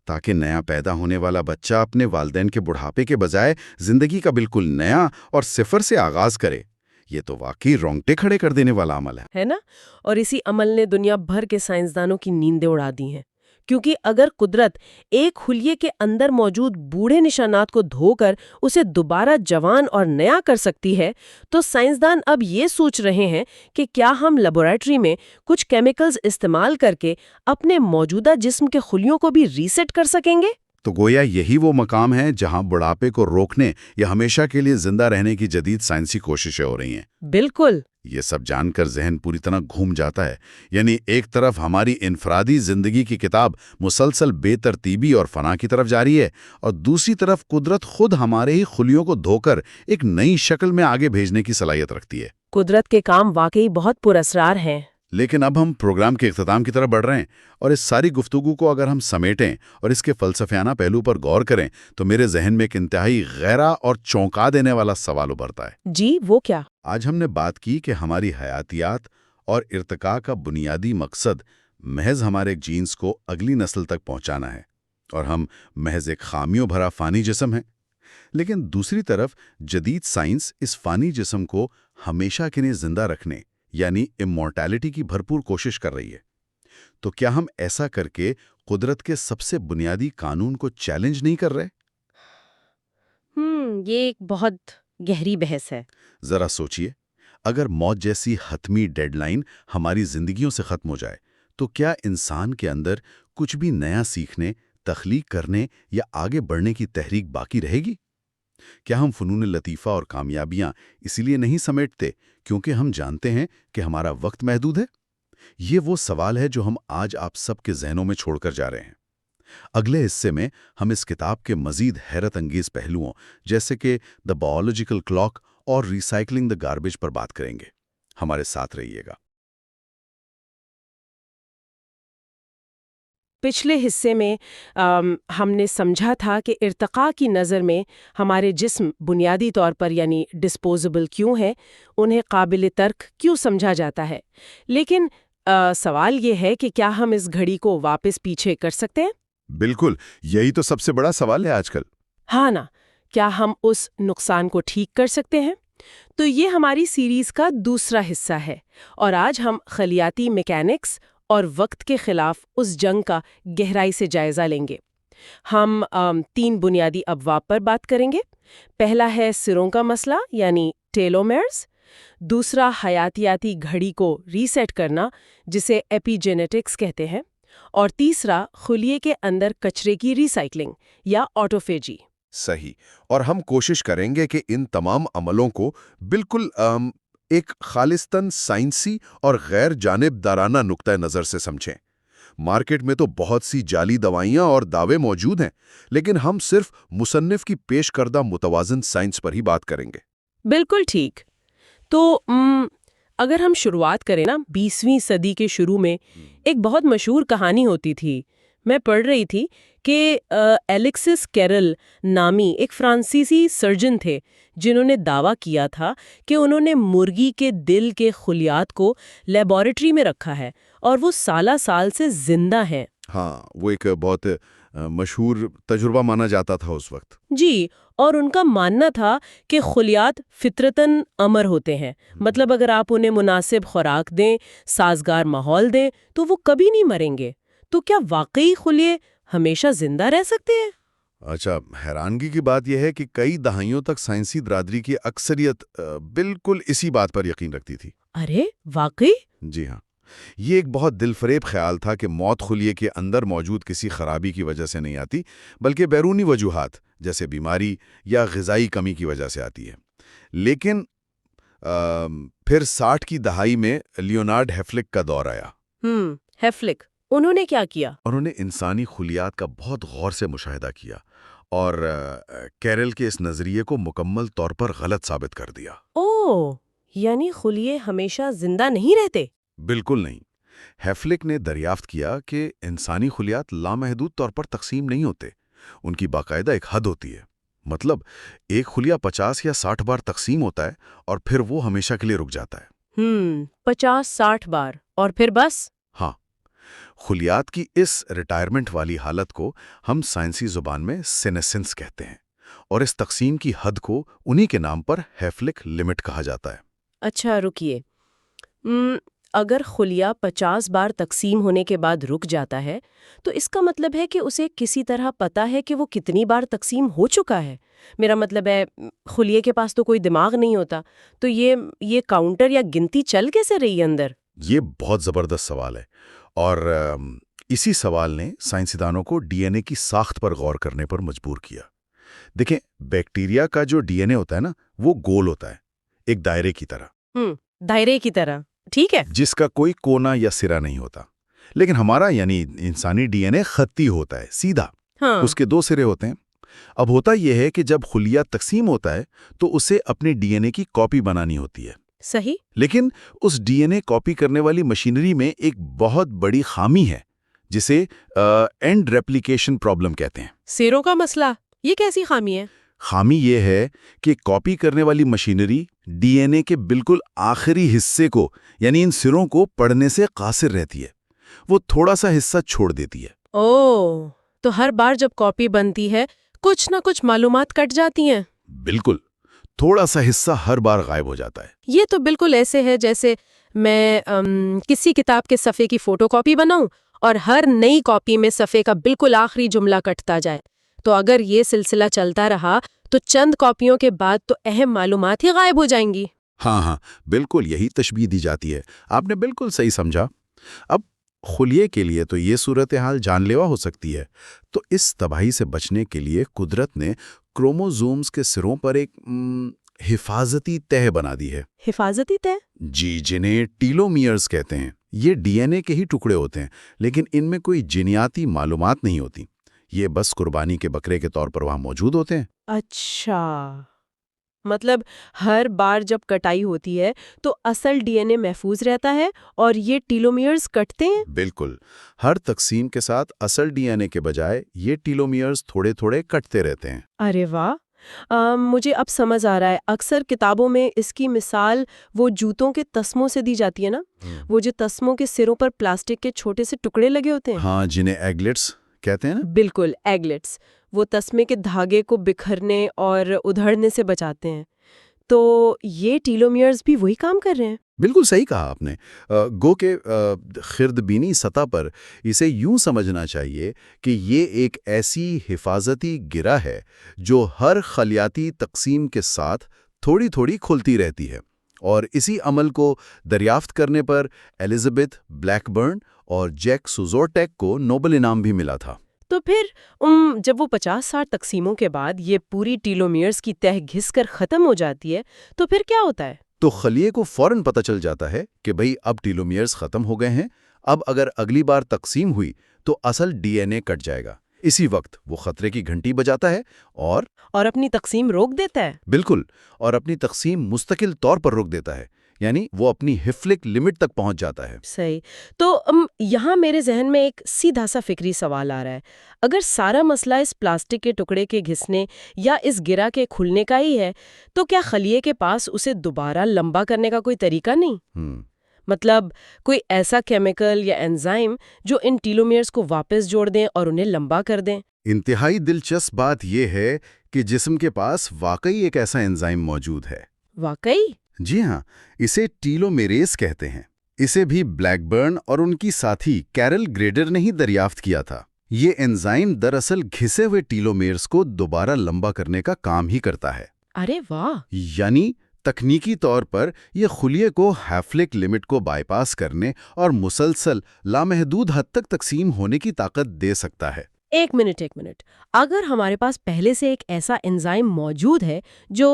تاکہ نیا پیدا ہونے والا بچہ اپنے والدین کے بڑھاپے کے بجائے زندگی کا بالکل نیا اور صفر سے آغاز کرے۔ یہ تو واقعی رونگٹے کھڑے کر دینے والا عمل ہے نا؟ اور اسی عمل نے دنیا بھر کے سائنسدانوں کی نیندیں اڑا دی ہیں، کیونکہ اگر قدرت ایک خلیے کے اندر موجود بوڑھے نشانات کو دھو کر اسے دوبارہ جوان اور نیا کر سکتی ہے، تو سائنسدان اب یہ سوچ رہے ہیں کہ کیا ہم لیبارٹری میں کچھ کیمیکلز استعمال کر کے اپنے موجودہ جسم کے خلیوں کو بھی ریسیٹ کر سکیں گے؟ تو گویا یہی وہ مقام ہے جہاں بڑھاپے کو روکنے یا ہمیشہ کے لیے زندہ رہنے کی جدید سائنسی کوششیں ہو رہی ہیں۔ بالکل۔ یہ سب جان کر ذہن پوری طرح گھوم جاتا ہے۔ یعنی ایک طرف ہماری انفرادی زندگی کی کتاب مسلسل بے ترتیبی اور فنا کی طرف جاری ہے، اور دوسری طرف قدرت خود ہمارے ہی خلیوں کو دھو کر ایک نئی شکل میں آگے بھیجنے کی صلاحیت رکھتی ہے۔ قدرت کے کام واقعی بہت پراسرار ہیں۔ لیکن اب ہم پروگرام کے اختتام کی طرف بڑھ رہے ہیں، اور اس ساری گفتگو کو اگر ہم سمیٹیں اور اس کے فلسفیانہ پہلو پر غور کریں تو میرے ذہن میں ایک انتہائی غیرہ اور چونکا دینے والا سوال ابھرتا ہے۔ جی، وہ کیا؟ آج ہم نے بات کی کہ ہماری حیاتیات اور ارتقاء کا بنیادی مقصد محض ہمارے ایک جینز کو اگلی نسل تک پہنچانا ہے، اور ہم محض ایک خامیوں بھرا فانی جسم ہیں۔ لیکن دوسری طرف جدید سائنس اس فانی جسم کو ہمیشہ کے لیے زندہ رکھنے یعنی امورٹیلٹی کی بھرپور کوشش کر رہی ہے۔ تو کیا ہم ایسا کر کے قدرت کے سب سے بنیادی قانون کو چیلنج نہیں کر رہے؟ یہ ایک بہت گہری بحث ہے۔ ذرا سوچئے، اگر موت جیسی حتمی ڈیڈ لائن ہماری زندگیوں سے ختم ہو جائے تو کیا انسان کے اندر کچھ بھی نیا سیکھنے، تخلیق کرنے یا آگے بڑھنے کی تحریک باقی رہے گی؟ کیا ہم فنون لطیفہ اور کامیابیاں اسی لیے نہیں سمیٹتے کیونکہ ہم جانتے ہیں کہ ہمارا وقت محدود ہے؟ یہ وہ سوال ہے جو ہم آج آپ سب کے ذہنوں میں چھوڑ کر جا رہے ہیں۔ اگلے حصے میں ہم اس کتاب کے مزید حیرت انگیز پہلوؤں جیسے کہ دا بایولوجیکل کلاک اور ریسائکلنگ دا گاربیج پر بات کریں گے۔ ہمارے ساتھ رہیے گا۔ پچھلے حصے میں ہم نے سمجھا تھا کہ ارتقاء کی نظر میں ہمارے جسم بنیادی طور پر یعنی ڈسپوزیبل کیوں ہے، انہیں قابل ترک کیوں سمجھا جاتا ہے۔ لیکن سوال یہ ہے کہ کیا ہم اس گھڑی کو واپس پیچھے کر سکتے ہیں؟ بالکل، یہی تو سب سے بڑا سوال ہے آج کل۔ ہاں نا، کیا ہم اس نقصان کو ٹھیک کر سکتے ہیں؟ تو یہ ہماری سیریز کا دوسرا حصہ ہے، اور آج ہم خلیاتی میکینکس اور وقت کے خلاف اس جنگ کا گہرائی سے جائزہ لیں گے۔ ہم 3 بنیادی ابواب پر بات کریں گے۔ پہلا ہے سروں کا مسئلہ یعنی ٹیلومیرز، دوسرا حیاتیاتی گھڑی کو ریسیٹ کرنا جسے ایپی جینیٹکس کہتے ہیں، اور تیسرا خلیے کے اندر کچرے کی ریسائکلنگ یا آٹوفیجی۔ صحیح، اور ہم کوشش کریں گے کہ ان تمام عملوں کو بالکل ایک خالصتاً سائنسی اور غیر جانبدارانہ نقطہ نظر سے سمجھیں۔ مارکیٹ میں تو بہت سی جعلی دوائیاں اور دعوے موجود ہیں، لیکن ہم صرف مصنف کی پیش کردہ متوازن سائنس پر ہی بات کریں گے۔ بالکل ٹھیک۔ تو اگر ہم شروعات کریں نا، 20ویں صدی کے شروع میں ایک بہت مشہور کہانی ہوتی تھی۔ میں پڑھ رہی تھی کہ ایلیکسس کیرل نامی ایک فرانسیسی سرجن تھے جنہوں نے دعویٰ کیا تھا کہ انہوں نے مرغی کے دل کے خلیات کو لیبارٹری میں رکھا ہے اور وہ سالہ سال سے زندہ ہیں۔ ہاں، وہ ایک بہت مشہور تجربہ مانا جاتا تھا اس وقت۔ جی، اور ان کا ماننا تھا کہ خلیات فطرتاً امر ہوتے ہیں، مطلب اگر آپ انہیں مناسب خوراک دیں، سازگار ماحول دیں تو وہ کبھی نہیں مریں گے۔ تو کیا واقعی خلیے ہمیشہ زندہ رہ سکتے ہیں؟ اچھا، حیرانگی کی بات یہ ہے کہ کئی دہائیوں تک سائنسی برادری کی اکثریت بالکل اسی بات پر یقین رکھتی تھی۔ ارے واقعی؟ جی ہاں، یہ ایک بہت دل فریب خیال تھا کہ موت خلیے کے اندر موجود کسی خرابی کی وجہ سے نہیں آتی، بلکہ بیرونی وجوہات جیسے بیماری یا غذائی کمی کی وجہ سے آتی ہے۔ لیکن پھر 60 کی دہائی میں لیونارڈ ہیفلک کا دور آیا۔ ہیفلک، انہوں نے کیا کیا؟ انہوں نے انسانی خلیات کا بہت غور سے مشاہدہ کیا اور کیرل کے اس نظریے کو مکمل طور پر غلط ثابت کر دیا۔ اوہ، یعنی خلیے ہمیشہ زندہ نہیں رہتے؟ بالکل نہیں۔ ہیفلک نے دریافت کیا کہ انسانی خلیات لامحدود طور پر تقسیم نہیں ہوتے، ان کی باقاعدہ ایک حد ہوتی ہے۔ مطلب ایک خلیہ 50 یا 60 بار تقسیم ہوتا ہے اور پھر وہ ہمیشہ کے لیے رک جاتا ہے۔ 50-60 بار اور پھر بس؟ ہاں، خلیات کی اس ریٹائرمنٹ والی حالت کو ہم سائنسی زبان میں سینیسنس کہتے ہیں، اور اس تقسیم کی حد کو انہی کے نام پر ہیفلک لمٹ کہا جاتا ہے۔ اچھا رکیے، اگر خلیہ 50 بار تقسیم ہونے کے بعد رک جاتا ہے تو اس کا مطلب ہے کہ اسے کسی طرح پتا ہے کہ وہ کتنی بار تقسیم ہو چکا ہے۔ میرا مطلب ہے خلیے کے پاس تو کوئی دماغ نہیں ہوتا، تو یہ کاؤنٹر یا گنتی چل کیسے رہی ہے اندر؟ یہ بہت زبردست سوال ہے، اور اسی سوال نے سائنسدانوں کو ڈی این اے کی ساخت پر غور کرنے پر مجبور کیا۔ دیکھیں، بیکٹیریا کا جو ڈی این اے ہوتا ہے نا، وہ گول ہوتا ہے، ایک دائرے کی طرح۔ دائرے کی طرح، ٹھیک ہے، جس کا کوئی کونا یا سرا نہیں ہوتا۔ لیکن ہمارا یعنی انسانی ڈی این اے خطی ہوتا ہے، سیدھا۔ ہاں، اس کے 2 سرے ہوتے ہیں۔ اب ہوتا یہ ہے کہ جب خلیہ تقسیم ہوتا ہے تو اسے اپنے ڈی این اے کی کاپی بنانی ہوتی ہے۔ صحیح۔ لیکن اس ڈی این اے کاپی کرنے والی مشینری میں ایک بہت بڑی خامی ہے، جسے اینڈ ریپلیکیشن پرابلم کہتے ہیں۔ سیروں کا مسئلہ، یہ کیسی خامی ہے؟ خامی یہ ہے کہ کاپی کرنے والی مشینری ڈی این اے کے بالکل آخری حصے کو، یعنی ان سروں کو پڑھنے سے قاصر رہتی ہے، وہ تھوڑا سا حصہ چھوڑ دیتی ہے۔ اوہ، تو ہر بار جب کاپی بنتی ہے کچھ نہ کچھ معلومات کٹ جاتی ہیں۔ بالکل، تھوڑا سا حصہ ہر بار غائب ہو جاتا ہے۔ یہ تو بالکل ایسے ہے جیسے میں کسی کتاب کے صفحے کی فوٹو کاپی بناؤں اور ہر نئی کاپی میں صفحے کا بالکل آخری جملہ کٹتا جائے۔ تو اگر یہ سلسلہ چلتا رہا تو چند کاپیوں کے بعد تو اہم معلومات ہی غائب ہو جائیں گی۔ ہاں، بالکل یہی تشبیہ دی جاتی ہے۔ آپ نے بالکل صحیح سمجھا۔ اب خلیے کے لیے تو یہ صورتحال جان لیوا ہو سکتی ہے، تو اس تباہی سے بچنے کے لیے قدرت نے کروموزومز کے سروں پر ایک حفاظتی تہہ بنا دی ہے۔ حفاظتی تہہ؟ جی، جنہیں ٹیلومیئرز کہتے ہیں۔ یہ ڈی این اے کے ہی ٹکڑے ہوتے ہیں، لیکن ان میں کوئی جینیاتی معلومات نہیں ہوتی، یہ بس قربانی کے بکرے کے طور پر وہاں موجود ہوتے ہیں۔ اچھا، مطلب ہر بار جب کٹائی ہوتی ہے تو اصل ڈی این اے محفوظ رہتا ہے اور یہ ٹیلومیئرز کٹتے ہیں؟ بالکل، ہر تقسیم کے ساتھ اصل ڈی این اے کے بجائے یہ ٹیلومیئرز تھوڑے تھوڑے کٹتے رہتے ہیں۔ ارے واہ، مجھے اب سمجھ آ رہا ہے۔ اکثر کتابوں میں اس کی مثال وہ جوتوں کے تسموں سے دی جاتی ہے نا، وہ جو تسموں کے سروں پر پلاسٹک کے چھوٹے سے ٹکڑے لگے ہوتے ہیں۔ ہاں، جنہیں ایگلیٹس کہتے ہیں نا۔ بالکل، ایگلیٹس، وہ تسمے کے دھاگے کو بکھرنے اور ادھڑنے سے بچاتے ہیں۔ تو یہ ٹیلومیئرز بھی وہی کام کر رہے ہیں؟ بالکل صحیح کہا آپ نے۔ گو کہ خردبینی سطح پر اسے یوں سمجھنا چاہیے کہ یہ ایک ایسی حفاظتی گرہ ہے جو ہر خلیاتی تقسیم کے ساتھ تھوڑی تھوڑی کھلتی رہتی ہے، اور اسی عمل کو دریافت کرنے پر ایلزابتھ بلیک برن اور جیک سوزورٹیک کو نوبل انعام بھی ملا تھا۔ تو پھر جب وہ 50-60 تقسیموں کے بعد یہ پوری ٹیلومیئرز کی تہ گھس کر ختم ہو جاتی ہے تو پھر کیا ہوتا ہے؟ تو خلیے کو فوراً پتہ چل جاتا ہے کہ بھئی اب ٹیلومیئرز ختم ہو گئے ہیں، اب اگر اگلی بار تقسیم ہوئی تو اصل ڈی این اے کٹ جائے گا۔ اسی وقت وہ خطرے کی گھنٹی بجاتا ہے اور اپنی تقسیم روک دیتا ہے۔ بالکل، اور اپنی تقسیم مستقل طور پر روک دیتا ہے، یعنی وہ اپنی ہیفلک لمٹ تک پہنچ جاتا ہے۔ صحیح۔ تو یہاں میرے ذہن میں ایک سیدھا سا فکری سوال آ رہا ہے، اگر سارا مسئلہ اس پلاسٹک کے ٹکڑے کے گھسنے یا اس گرہ کے کھلنے کا ہی ہے تو کیا خلیے کے پاس اسے دوبارہ لمبا کرنے کا کوئی طریقہ نہیں؟ مطلب کوئی ایسا کیمیکل یا انزائم جو ان ٹیلومیئرز کو واپس جوڑ دیں اور انہیں لمبا کر دیں؟ انتہائی دلچسپ بات یہ ہے کہ جسم کے پاس واقعی ایک ایسا انزائم موجود ہے۔ واقعی؟ جی ہاں، اسے ٹیلومیریز کہتے ہیں۔ اسے بھی بلیک برن اور ان کی ساتھی کیرل گریڈر نے ہی دریافت کیا تھا۔ یہ انزائم دراصل گھسے ہوئے ٹیلومیرز کو دوبارہ لمبا کرنے کا کام ہی کرتا ہے۔ ارے واہ! یعنی تکنیکی طور پر یہ خلیے کو ہیفلک لمٹ کو بائی پاس کرنے اور مسلسل لامحدود حد تک تقسیم ہونے کی طاقت دے سکتا ہے۔ ایک منٹ اگر ہمارے پاس پہلے سے ایک ایسا انزائم موجود ہے جو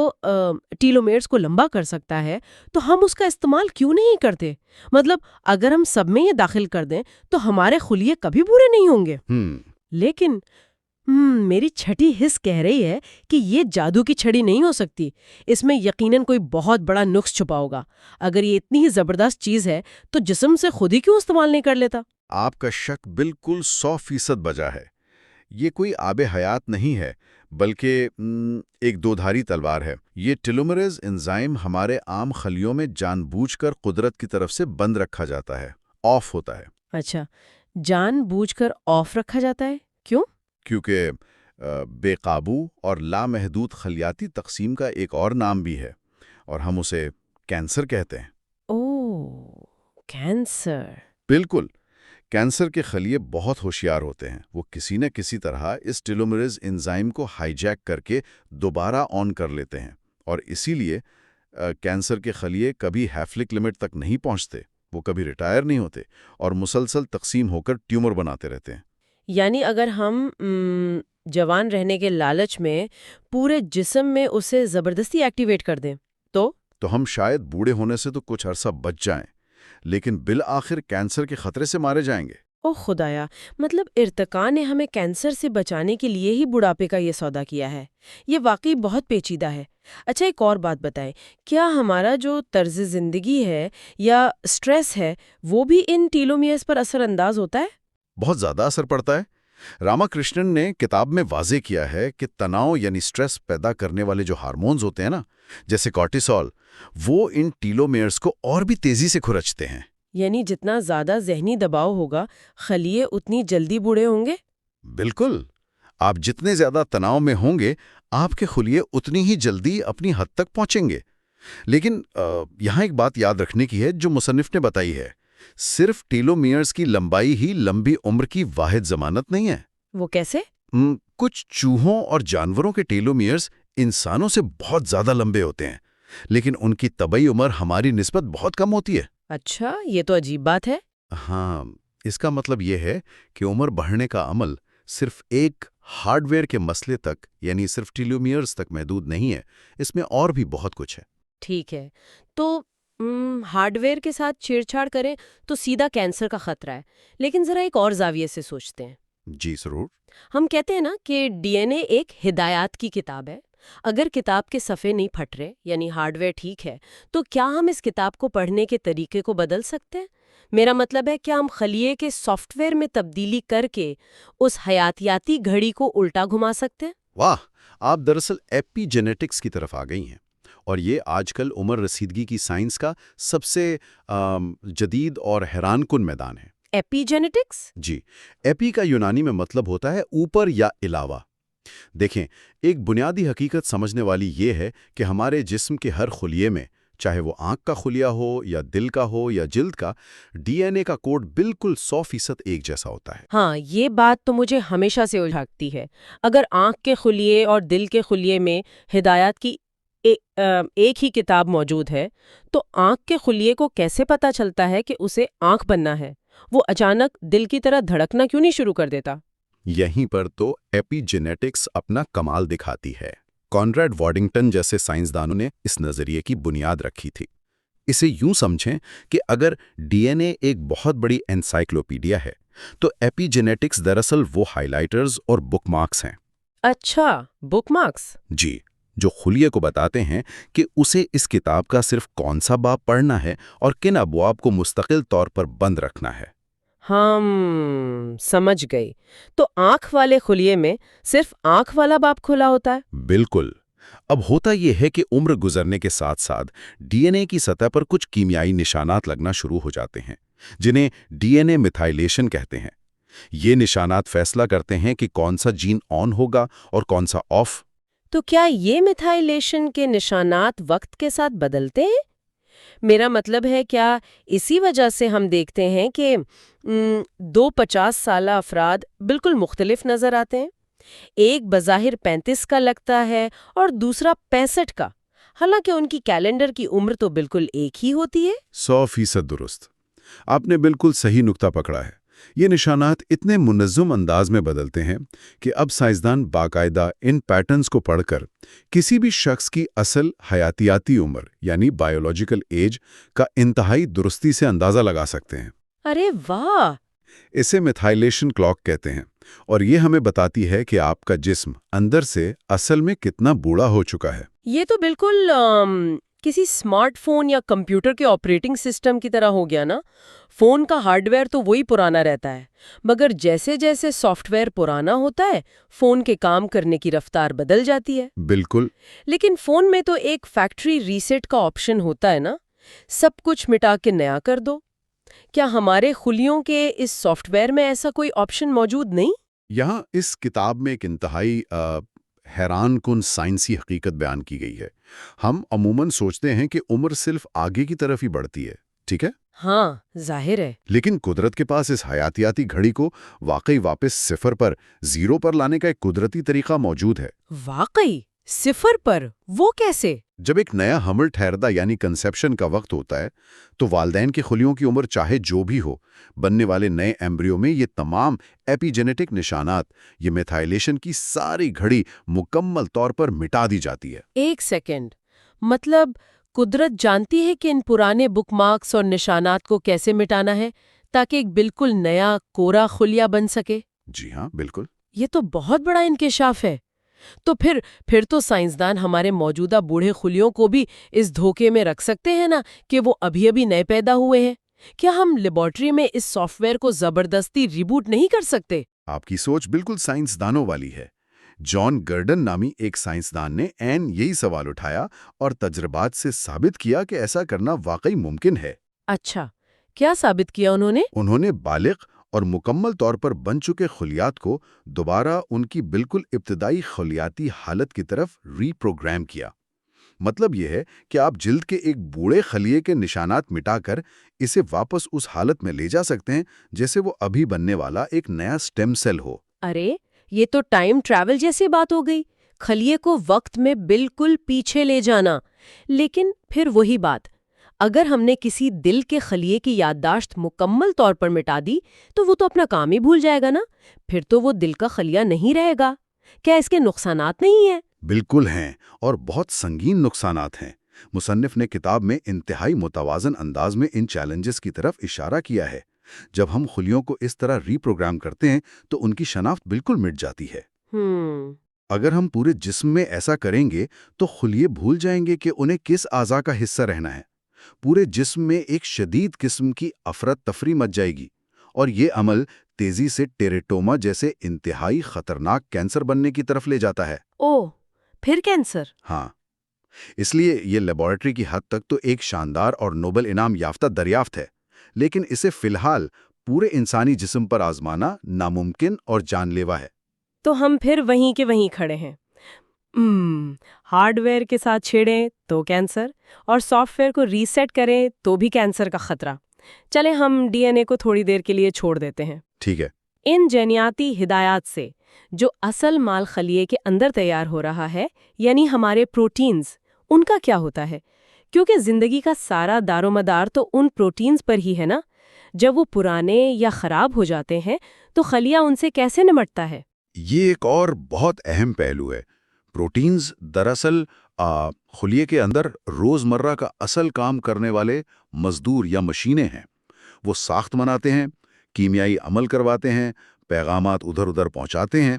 ٹیلومیرز کو لمبا کر سکتا ہے تو ہم اس کا استعمال کیوں نہیں کرتے؟ مطلب اگر ہم سب میں یہ داخل کر دیں تو ہمارے خلیے کبھی پورے نہیں ہوں گے۔ لیکن میری چھٹی حس کہہ رہی ہے کہ یہ جادو کی چھڑی نہیں ہو سکتی، اس میں یقیناً کوئی بہت بڑا نقص چھپا ہوگا۔ اگر یہ اتنی ہی زبردست چیز ہے تو جسم سے خود ہی کیوں استعمال نہیں کر لیتا؟ آپ کا شک بالکل 100% بجا ہے۔ یہ کوئی آب حیات نہیں ہے بلکہ ایک دودھاری تلوار ہے۔ یہ ٹیلومیرز انزائم ہمارے عام خلیوں میں جان بوجھ کر قدرت کی طرف سے بند رکھا جاتا ہے، آف ہوتا ہے۔ اچھا، جان بوجھ کر آف رکھا جاتا ہے؟ کیوں؟ کیونکہ بے قابو اور لامحدود خلیاتی تقسیم کا ایک اور نام بھی ہے اور ہم اسے کینسر کہتے ہیں۔ اوہ، کینسر۔ بالکل، کینسر کے خلیے بہت ہوشیار ہوتے ہیں۔ وہ کسی نہ کسی طرح اس ٹیلومیرز انزائم کو ہائی جیک کر کے دوبارہ آن کر لیتے ہیں، اور اسی لیے کینسر کے خلیے کبھی ہیفلک لمٹ تک نہیں پہنچتے، وہ کبھی ریٹائر نہیں ہوتے اور مسلسل تقسیم ہو کر ٹیومر بناتے رہتے ہیں۔ یعنی اگر ہم جوان رہنے کے لالچ میں پورے جسم میں اسے زبردستی ایکٹیویٹ کر دیں تو ہم شاید بوڑھے ہونے سے تو کچھ عرصہ بچ جائیں، لیکن بالآخر کینسر کے خطرے سے مارے جائیں گے۔ او خدایا، مطلب ارتقاء نے ہمیں کینسر سے بچانے کے لیے ہی بڑھاپے کا یہ سودا کیا ہے۔ یہ واقعی بہت پیچیدہ ہے۔ اچھا، ایک اور بات بتائیں، کیا ہمارا جو طرز زندگی ہے یا سٹریس ہے وہ بھی ان ٹیلومیرز پر اثر انداز ہوتا ہے؟ بہت زیادہ اثر پڑتا ہے۔ راما کرشنن نے کتاب میں واضح کیا ہے کہ تناؤ یعنی سٹریس پیدا کرنے والے جو ہارمونز ہوتے ہیں نا، جیسے کورٹیسول، وہ ان ٹیلومیرز کو اور بھی تیزی سے کھرچتے ہیں۔ یعنی جتنا زیادہ ذہنی دباؤ ہوگا خلیے اتنی جلدی بوڑھے ہوں گے؟ بالکل، آپ جتنے زیادہ تناؤ میں ہوں گے آپ کے خلیے اتنی ہی جلدی اپنی حد تک پہنچیں گے۔ لیکن یہاں ایک بات یاد رکھنے کی ہے جو مصنف نے بتائی ہے، صرف ٹیلومیرز کی لمبائی ہی لمبی عمر کی واحد ضمانت نہیں ہے۔ وہ کیسے؟ کچھ چوہوں اور جانوروں کے ٹیلومیرز انسانوں سے بہت زیادہ لمبے ہوتے ہیں، لیکن ان کی طبعی عمر ہماری نسبت بہت کم ہوتی ہے۔ اچھا، یہ تو عجیب بات ہے۔ ہاں، اس کا مطلب یہ ہے کہ عمر بڑھنے کا عمل صرف ایک ہارڈ ویئر کے مسئلے تک، یعنی صرف ٹیلومیرز تک محدود نہیں ہے، اس میں اور بھی بہت کچھ ہے۔ ٹھیک ہے، تو ہارڈ ویئر کے ساتھ چھیڑ چھاڑ کریں تو سیدھا کینسر کا خطرہ ہے، لیکن ذرا ایک اور زاویے سے سوچتے ہیں۔ جی ضرور۔ ہم کہتے ہیں نا کہ ڈی این اے ایک ہدایات کی کتاب ہے۔ اگر کتاب کے صفحے نہیں پھٹ رہے، یعنی ہارڈ ویئر ٹھیک ہے، تو کیا ہم اس کتاب کو پڑھنے کے طریقے کو بدل سکتے ہیں؟ میرا مطلب ہے کیا ہم خلیے کے سافٹ ویئر میں تبدیلی کر کے اس حیاتیاتی گھڑی کو الٹا گھما سکتے ہیں؟ واہ، آپ دراصل ایپی جینیٹکس کی طرف آ گئی ہیں، اور یہ آج کل عمر رسیدگی کی سائنس کا سب سے جدید اور حیران کن میدان ہے۔ ایپی جینیٹکس؟ جی، ایپی کا یونانی میں مطلب ہوتا ہے اوپر یا علاوہ۔ دیکھیں، ایک بنیادی حقیقت سمجھنے والی یہ ہے کہ ہمارے جسم کے ہر خلیے میں، چاہے وہ آنکھ کا خلیہ ہو یا دل کا ہو یا جلد کا، ڈی این اے کا کوڈ بالکل 100% ایک جیسا ہوتا ہے۔ ہاں، یہ بات تو مجھے ہمیشہ سے الجھاتی ہے۔ اگر آنکھ کے خلیے اور دل کے خلیے میں ہدایات کی ایک ہی کتاب موجود ہے تو آنکھ کے خلیے کو کیسے پتا چلتا ہے کہ اسے آنکھ بننا ہے؟ وہ اچانک دل کی طرح دھڑکنا کیوں نہیں شروع کر دیتا؟ یہیں پر تو ایپی جینیٹکس اپنا کمال دکھاتی ہے۔ کانراڈ وارڈنگٹن جیسے سائنسدانوں نے اس نظریے کی بنیاد رکھی تھی۔ اسے یوں سمجھیں کہ اگر ڈی این اے ایک بہت بڑی انسائکلوپیڈیا ہے تو ایپی جینیٹکس دراصل وہ ہائی لائٹرز اور بک مارکس ہیں۔ اچھا، بک مارکس؟ جی، جو خلیے کو بتاتے ہیں کہ اسے اس کتاب کا صرف کون سا باب پڑھنا ہے اور کن ابواب کو مستقل طور پر بند رکھنا ہے۔ سمجھ گئی۔ تو آنکھ والے خلیے میں صرف آنکھ والا باب کھلا ہوتا ہے؟ بالکل۔ اب ہوتا یہ ہے کہ عمر گزرنے کے ساتھ ساتھ ڈی این اے کی سطح پر کچھ کیمیائی نشانات لگنا شروع ہو جاتے ہیں، جنہیں ڈی این اے میتھائلیشن کہتے ہیں۔ یہ نشانات فیصلہ کرتے ہیں کہ کون سا جین آن ہوگا اور کون سا آف۔ تو کیا یہ میتھائلیشن کے نشانات وقت کے ساتھ بدلتے ہیں؟ میرا مطلب ہے کیا اسی وجہ سے ہم دیکھتے ہیں کہ دو 50 سالہ افراد بالکل مختلف نظر آتے ہیں؟ ایک بظاہر 35 کا لگتا ہے اور دوسرا 65 کا، حالانکہ ان کی کیلنڈر کی عمر تو بالکل ایک ہی ہوتی ہے۔ 100% درست۔ آپ نے بالکل صحیح نقطہ پکڑا ہے۔ یہ نشانات اتنے منظم انداز میں بدلتے ہیں کہ اب سائنسدان باقاعدہ ان پیٹرنز کو پڑھ کر کسی بھی شخص کی اصل حیاتیاتی عمر یعنی بایولوجیکل ایج کا انتہائی درستی سے اندازہ لگا سکتے ہیں۔ ارے واہ! اسے میتھائلیشن کلاک کہتے ہیں، اور یہ ہمیں بتاتی ہے کہ آپ کا جسم اندر سے اصل میں کتنا بوڑھا ہو چکا ہے۔ یہ تو بالکل کسی اسمارٹ فون یا کمپیوٹر کے آپریٹنگ سسٹم کی طرح ہو گیا نا۔ فون کا ہارڈ ویئر تو وہی پرانا رہتا ہے، مگر جیسے جیسے سافٹ ویئر پرانا ہوتا ہے فون کے کام کرنے کی رفتار بدل جاتی ہے۔ بالکل۔ لیکن فون میں تو ایک فیکٹری ریسیٹ کا آپشن ہوتا ہے نا، سب کچھ مٹا کے نیا کر دو۔ کیا ہمارے خلیوں کے اس سافٹ ویئر میں ایسا کوئی آپشن موجود نہیں؟ یہاں اس کتاب میں ایک انتہائی حیران کن سائنسی حقیقت بیان کی گئی ہے۔ ہم عموماً سوچتے ہیں کہ عمر صرف آگے کی طرف ہی بڑھتی ہے، ٹھیک ہے؟ ہاں، ظاہر ہے۔ لیکن قدرت کے پاس اس حیاتیاتی گھڑی کو واقعی واپس صفر پر، زیرو پر لانے کا ایک قدرتی طریقہ موجود ہے۔ واقعی؟ صفر پر؟ وہ کیسے؟ جب ایک نیا حمل ٹھہرتا یعنی کنسیپشن کا وقت ہوتا ہے تو والدین کے خلیوں کی عمر چاہے جو بھی ہو، بننے والے نئے ایمبریو میں یہ تمام ایپی جینیٹک نشانات، یہ میتھائلیشن کی ساری گھڑی مکمل طور پر مٹا دی جاتی ہے۔ ایک سیکنڈ، مطلب قدرت جانتی ہے کہ ان پرانے بک مارکس اور نشانات کو کیسے مٹانا ہے تاکہ ایک بالکل نیا کورا خلیہ بن سکے؟ جی ہاں، بالکل۔ یہ تو بہت بڑا انکشاف ہے۔ تو پھر تو سائنسدان ہمارے موجودہ بوڑھے خلیوں کو بھی اس دھوکے میں رکھ سکتے ہیں نا کہ وہ ابھی ابھی نئے پیدا ہوئے ہیں۔ کیا ہم لیبارٹری میں اس سافٹ ویئر کو زبردستی ریبوٹ نہیں کر سکتے؟ آپ کی سوچ بالکل سائنسدانوں والی ہے۔ جان گرڈن نامی ایک سائنسدان نے یہی سوال اٹھایا اور تجربات سے ثابت کیا کہ ایسا کرنا واقعی ممکن ہے۔ اچھا، کیا ثابت کیا انہوں نے؟ انہوں نے بالغ اور مکمل طور پر بن چکے خلیات کو دوبارہ ان کی بالکل ابتدائی خلیاتی حالت کی طرف ری پروگرام کیا۔ مطلب یہ ہے کہ آپ جلد کے ایک بوڑھے خلیے کے نشانات مٹا کر اسے واپس اس حالت میں لے جا سکتے ہیں جیسے وہ ابھی بننے والا ایک نیا سٹیم سیل ہو۔ ارے، یہ تو ٹائم ٹریول جیسی بات ہو گئی، خلیے کو وقت میں بالکل پیچھے لے جانا۔ لیکن پھر وہی بات، اگر ہم نے کسی دل کے خلیے کی یادداشت مکمل طور پر مٹا دی تو وہ تو اپنا کام ہی بھول جائے گا نا، پھر تو وہ دل کا خلیہ نہیں رہے گا۔ کیا اس کے نقصانات نہیں ہیں؟ بالکل ہیں، اور بہت سنگین نقصانات ہیں۔ مصنف نے کتاب میں انتہائی متوازن انداز میں ان چیلنجز کی طرف اشارہ کیا ہے۔ جب ہم خلیوں کو اس طرح ری پروگرام کرتے ہیں تو ان کی شناخت بالکل مٹ جاتی ہے۔ اگر ہم پورے جسم میں ایسا کریں گے تو خلیے بھول جائیں گے کہ انہیں کس اعضاء کا حصہ رہنا ہے۔ پورے جسم میں ایک شدید قسم کی افراتفری مچ جائے گی، اور یہ عمل تیزی سے ٹیریٹوما جیسے انتہائی خطرناک کینسر بننے کی طرف لے جاتا ہے۔ اوہ، پھر کینسر؟ ہاں، اس لیے یہ لیبارٹری کی حد تک تو ایک شاندار اور نوبل انعام یافتہ دریافت ہے، لیکن اسے فی الحال پورے انسانی جسم پر آزمانا ناممکن اور جان لیوا ہے۔ تو ہم پھر وہیں کے وہیں کھڑے ہیں۔ ہارڈ ویئر کے ساتھ چھیڑیں تو کینسر، اور سافٹ ویئر کو ریسیٹ کریں تو بھی کینسر کا خطرہ۔ چلیں ہم ڈی این اے کو تھوڑی دیر کے لیے چھوڑ دیتے ہیں۔ ٹھیک ہے۔ ان جینیاتی ہدایات سے جو اصل مال خلیے کے اندر تیار ہو رہا ہے، یعنی ہمارے پروٹینز، ان کا کیا ہوتا ہے؟ کیونکہ زندگی کا سارا دار و مدار تو ان پروٹینز پر ہی ہے نا۔ جب وہ پرانے یا خراب ہو جاتے ہیں تو خلیہ ان سے کیسے نمٹتا ہے؟ یہ ایک اور بہت اہم پہلو ہے۔ پروٹینز دراصل خلیے کے اندر روزمرہ کا اصل کام کرنے والے مزدور یا مشینیں ہیں۔ وہ ساخت بناتے ہیں، کیمیائی عمل کرواتے ہیں، پیغامات ادھر ادھر پہنچاتے ہیں۔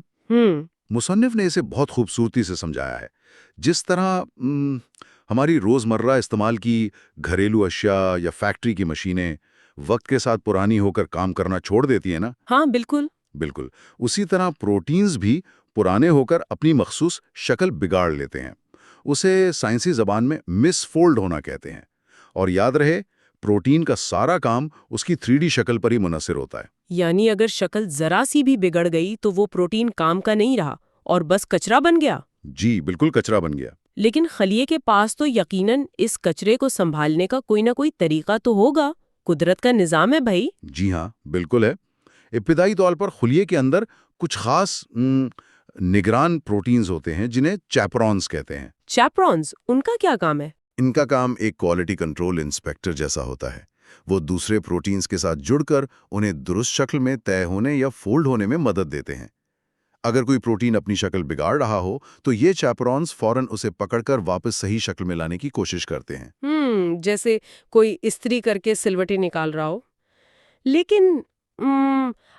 مصنف نے اسے بہت خوبصورتی سے سمجھایا ہے۔ جس طرح ہماری روزمرہ استعمال کی گھریلو اشیاء یا فیکٹری کی مشینیں وقت کے ساتھ پرانی ہو کر کام کرنا چھوڑ دیتی ہیں نا۔ ہاں، بالکل بالکل اسی طرح پروٹینز بھی پرانے ہو کر اپنی مخصوص شکل بگاڑ لیتے ہیں۔ اسے سائنسی زبان میں مس فولڈ ہونا کہتے ہیں۔ اور یاد رہے، پروٹین کا سارا کام اس کی 3D شکل پر ہی منحصر ہوتا ہے۔ یعنی اگر شکل ذرا سی بھی بگڑ گئی تو وہ پروٹین کام کا نہیں رہا اور بس کچرا بن گیا۔ جی بالکل کچرا بن گیا۔ لیکن خلیے کے پاس تو یقیناً اس کچرے کو سنبھالنے کا کوئی نہ کوئی طریقہ تو ہوگا، قدرت کا نظام ہے بھائی۔ جی ہاں، بالکل ہے۔ ابتدائی طور پر خلیے کے اندر کچھ خاص نگران پروٹینز ہوتے ہیں جنہیں چیپرونز کہتے ہیں۔ چیپرونز، ان کا کیا کام ہے؟ ان کا کام ایک کوالٹی کنٹرول انسپیکٹر جیسا ہوتا ہے۔ وہ دوسرے پروٹینز کے ساتھ جڑ کر انہیں درست شکل میں طے ہونے یا فولڈ ہونے میں مدد دیتے ہیں۔ اگر کوئی پروٹین اپنی شکل بگاڑ رہا ہو تو یہ چیپرونز فوراً اسے پکڑ کر واپس صحیح شکل میں لانے کی کوشش کرتے ہیں۔ جیسے کوئی استری کر کے سلوٹے نکال رہا ہو۔ لیکن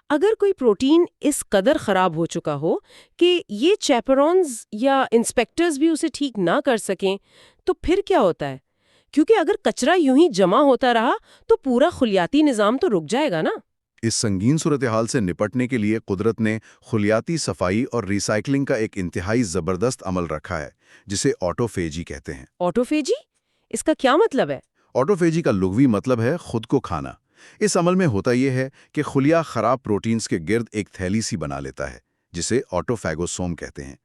اگر کوئی پروٹین اس قدر خراب ہو چکا ہو کہ یہ چیپرونز یا انسپیکٹرز بھی اسے ٹھیک نہ کر سکیں تو پھر کیا ہوتا ہے؟ کیونکہ اگر کچرا یوں ہی جمع ہوتا رہا تو پورا خلیاتی نظام تو رک جائے گا نا۔ اس سنگین صورتحال سے نپٹنے کے لیے قدرت نے خلیاتی صفائی اور ریسائکلنگ کا ایک انتہائی زبردست عمل رکھا ہے جسے آٹوفیجی کہتے ہیں۔ آٹوفیجی؟ اس کا کیا مطلب ہے؟ آٹوفیجی کا لغوی مطلب ہے خود کو کھانا۔ اس عمل میں ہوتا یہ ہے کہ خلیہ خراب پروٹینز کے گرد ایک تھیلی سی بنا لیتا ہے جسے آٹوفیگوسوم کہتے ہیں۔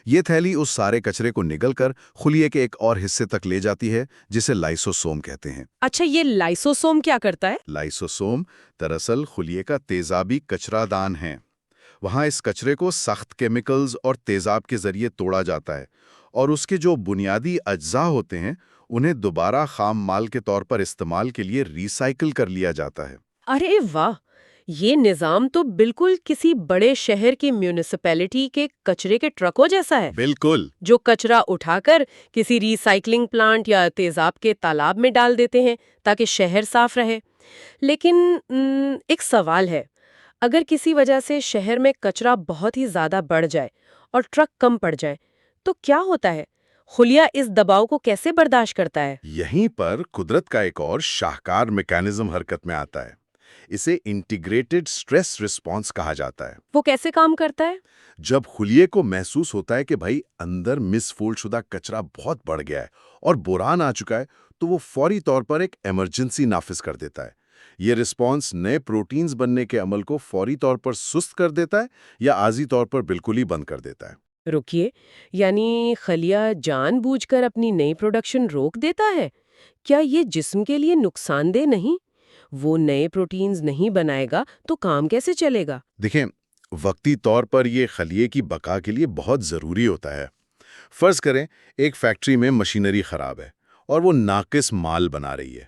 یہ تھیلی اس سارے کچرے کو نگل کر خلیے کے ایک اور حصے تک لے جاتی ہے جسے لائسوسوم کہتے ہیں۔ اچھا، یہ لائسوسوم کیا کرتا ہے؟ لائسوسوم دراصل خلیے کا تیزابی کچرا دان ہے۔ وہاں اس کچرے کو سخت کیمیکلز اور تیزاب کے ذریعے توڑا جاتا ہے اور اس کے جو بنیادی اجزاء ہوتے ہیں انہیں دوبارہ خام مال کے طور پر استعمال کے لیے ریسائکل کر لیا جاتا ہے۔ ارے واہ، یہ نظام تو بالکل کسی بڑے شہر کی میونسپیلٹی کے کچرے کے ٹرکوں جیسا ہے، بالکل۔ جو کچرا اٹھا کر کسی ری سائکلنگ پلانٹ یا تیزاب کے تالاب میں ڈال دیتے ہیں تاکہ شہر صاف رہے۔ لیکن ایک سوال ہے، اگر کسی وجہ سے شہر میں کچرا بہت ہی زیادہ بڑھ جائے اور ٹرک کم پڑ جائے تو کیا ہوتا ہے؟ خلیہ اس دباؤ کو کیسے برداشت کرتا ہے؟ یہیں پر قدرت کا ایک اور شاہکار میکانزم حرکت میں آتا ہے۔ اسے انٹیگریٹڈ سٹریس رسپانس کہا جاتا ہے۔ وہ کیسے کام کرتا ہے؟ جب خلیے کو محسوس ہوتا ہے کہ بھائی اندر مس فولڈ شدہ کچرا بہت بڑھ گیا ہے اور بحران آ چکا ہے تو وہ فوری طور پر ایک ایمرجنسی نافذ کر دیتا ہے۔ یہ رسپانس نئے پروٹینز بننے کے عمل کو فوری طور پر سست کر دیتا ہے یا عارضی طور پر بالکل ہی بند کر دیتا ہے۔ رکیے، یعنی خلیہ جان بوجھ کر اپنی نئی پروڈکشن روک دیتا ہے؟ کیا یہ جسم کے لیے نقصان دہ نہیں؟ وہ نئے پروٹینز نہیں بنائے گا تو کام کیسے چلے گا؟ دیکھیں، وقتی طور پر یہ خلیے کی بقا کے لیے بہت ضروری ہوتا ہے۔ فرض کریں ایک فیکٹری میں مشینری خراب ہے اور وہ ناقص مال بنا رہی ہے۔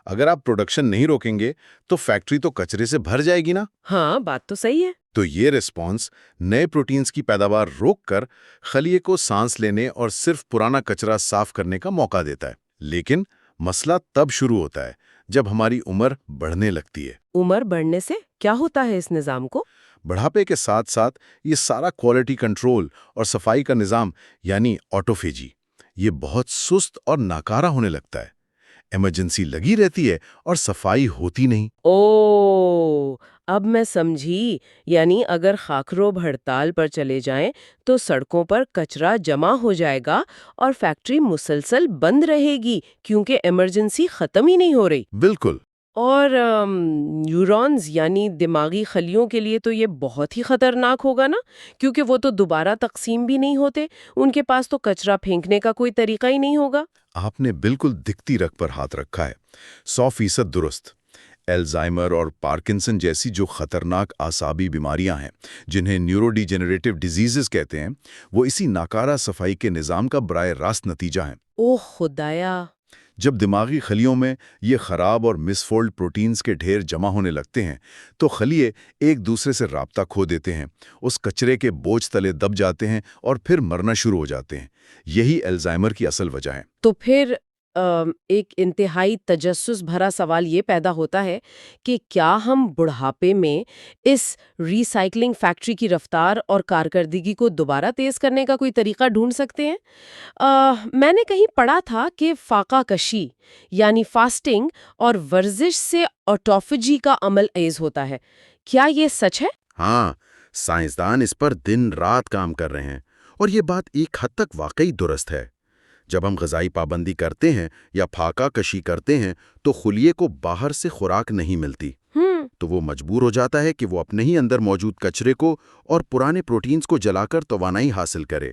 اگر آپ پروڈکشن نہیں روکیں گے تو فیکٹری تو کچرے سے بھر جائے گی نا۔ ہاں، بات تو صحیح ہے۔ تو یہ ریسپانس نئے پروٹینز کی پیداوار روک کر خلیے کو سانس لینے اور صرف پرانا کچرا صاف کرنے کا موقع دیتا ہے۔ لیکن مسئلہ تب شروع ہوتا ہے جب ہماری عمر بڑھنے لگتی ہے۔ عمر بڑھنے سے کیا ہوتا ہے اس نظام کو؟ بڑھاپے کے ساتھ ساتھ یہ سارا کوالٹی کنٹرول اور صفائی کا نظام یعنی آٹوفیجی یہ بہت سست اور ناکارہ ہونے لگتا ہے۔ ایمرجنسی لگی رہتی ہے اور صفائی ہوتی نہیں۔ اب میں سمجھی، یعنی اگر خاکروب ہڑتال پر چلے جائیں تو سڑکوں پر کچرا جمع ہو جائے گا اور فیکٹری مسلسل بند رہے گی کیونکہ ایمرجنسی ختم ہی نہیں ہو رہی۔ بالکل۔ اور نیورونز یعنی دماغی خلیوں کے لیے تو یہ بہت ہی خطرناک ہوگا نا، کیونکہ وہ تو دوبارہ تقسیم بھی نہیں ہوتے، ان کے پاس تو کچرا پھینکنے کا کوئی طریقہ ہی نہیں ہوگا۔ آپ نے بالکل دکھتی رگ پر ہاتھ رکھا ہے، 100% درست۔ الزائمر اور پارکنسن جیسی جو خطرناک اعصابی بیماریاں ہیں جنہیں نیورو ڈی جنریٹو ڈیزیزز کہتے ہیں، وہ اسی ناکارہ صفائی کے نظام کا براہ راست نتیجہ ہیں۔ اوہ خدایا! جب دماغی خلیوں میں یہ خراب اور مسفولڈ پروٹینز کے ڈھیر جمع ہونے لگتے ہیں تو خلیے ایک دوسرے سے رابطہ کھو دیتے ہیں، اس کچرے کے بوجھ تلے دب جاتے ہیں اور پھر مرنا شروع ہو جاتے ہیں۔ یہی الزائمر کی اصل وجہ ہے۔ تو پھر ایک انتہائی تجسس بھرا سوال یہ پیدا ہوتا ہے کہ کیا ہم بڑھاپے میں اس ری سائکلنگ فیکٹری کی رفتار اور کارکردگی کو دوبارہ تیز کرنے کا کوئی طریقہ ڈھونڈ سکتے ہیں؟ میں نے کہیں پڑھا تھا کہ فاقہ کشی یعنی فاسٹنگ اور ورزش سے آٹوفیجی کا عمل ایز ہوتا ہے۔ کیا یہ سچ ہے؟ ہاں، سائنسدان اس پر دن رات کام کر رہے ہیں اور یہ بات ایک حد تک واقعی درست ہے۔ جب ہم غذائی پابندی کرتے ہیں یا پھاکہ کشی کرتے ہیں تو خلیے کو باہر سے خوراک نہیں ملتی، تو وہ مجبور ہو جاتا ہے کہ وہ اپنے ہی اندر موجود کچرے کو اور پرانے پروٹینز کو جلا کر توانائی حاصل کرے۔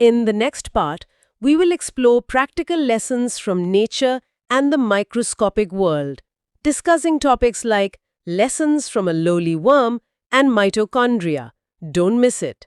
In the next part, we will explore practical lessons from nature and the microscopic world, discussing topics like lessons from a lowly worm and mitochondria. Don't miss it.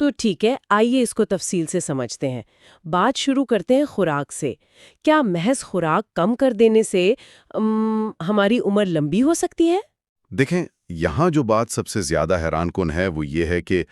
تو ٹھیک ہے، آئیے اس کو تفصیل سے سمجھتے ہیں۔ بات شروع کرتے ہیں خوراک سے۔ کیا محض خوراک کم کر دینے سے ہماری عمر لمبی ہو سکتی ہے؟ دیکھیں، یہاں جو بات سب سے زیادہ حیران کن ہے وہ یہ ہے کہ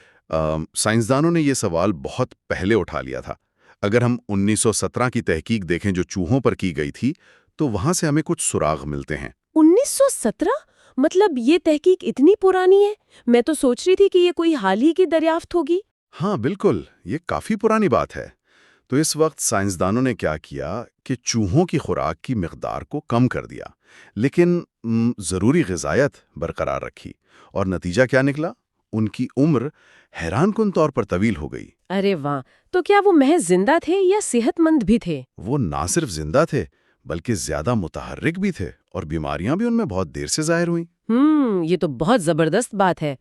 سائنسدانوں نے یہ سوال بہت پہلے اٹھا لیا تھا۔ اگر ہم 1917 کی تحقیق دیکھیں جو چوہوں پر کی گئی تھی، تو وہاں سے ہمیں کچھ سراغ ملتے ہیں۔ 1917؟ مطلب یہ تحقیق اتنی پرانی ہے؟ میں تو سوچ رہی تھی کہ یہ کوئی حال ہی کی دریافت ہوگی۔ ہاں بالکل، یہ کافی پرانی بات ہے۔ تو اس وقت سائنسدانوں نے کیا کیا کہ چوہوں کی خوراک کی مقدار کو کم کر دیا، لیکن ضروری غذائیت برقرار رکھی، اور نتیجہ کیا نکلا؟ ان کی عمر حیران کن طور پر طویل ہو گئی۔ ارے واہ! تو کیا وہ محض زندہ تھے یا صحت مند بھی تھے؟ وہ نہ صرف زندہ تھے بلکہ زیادہ متحرک بھی تھے، اور بیماریاں بھی ان میں بہت دیر سے ظاہر ہوئیں۔ یہ تو بہت زبردست بات ہے۔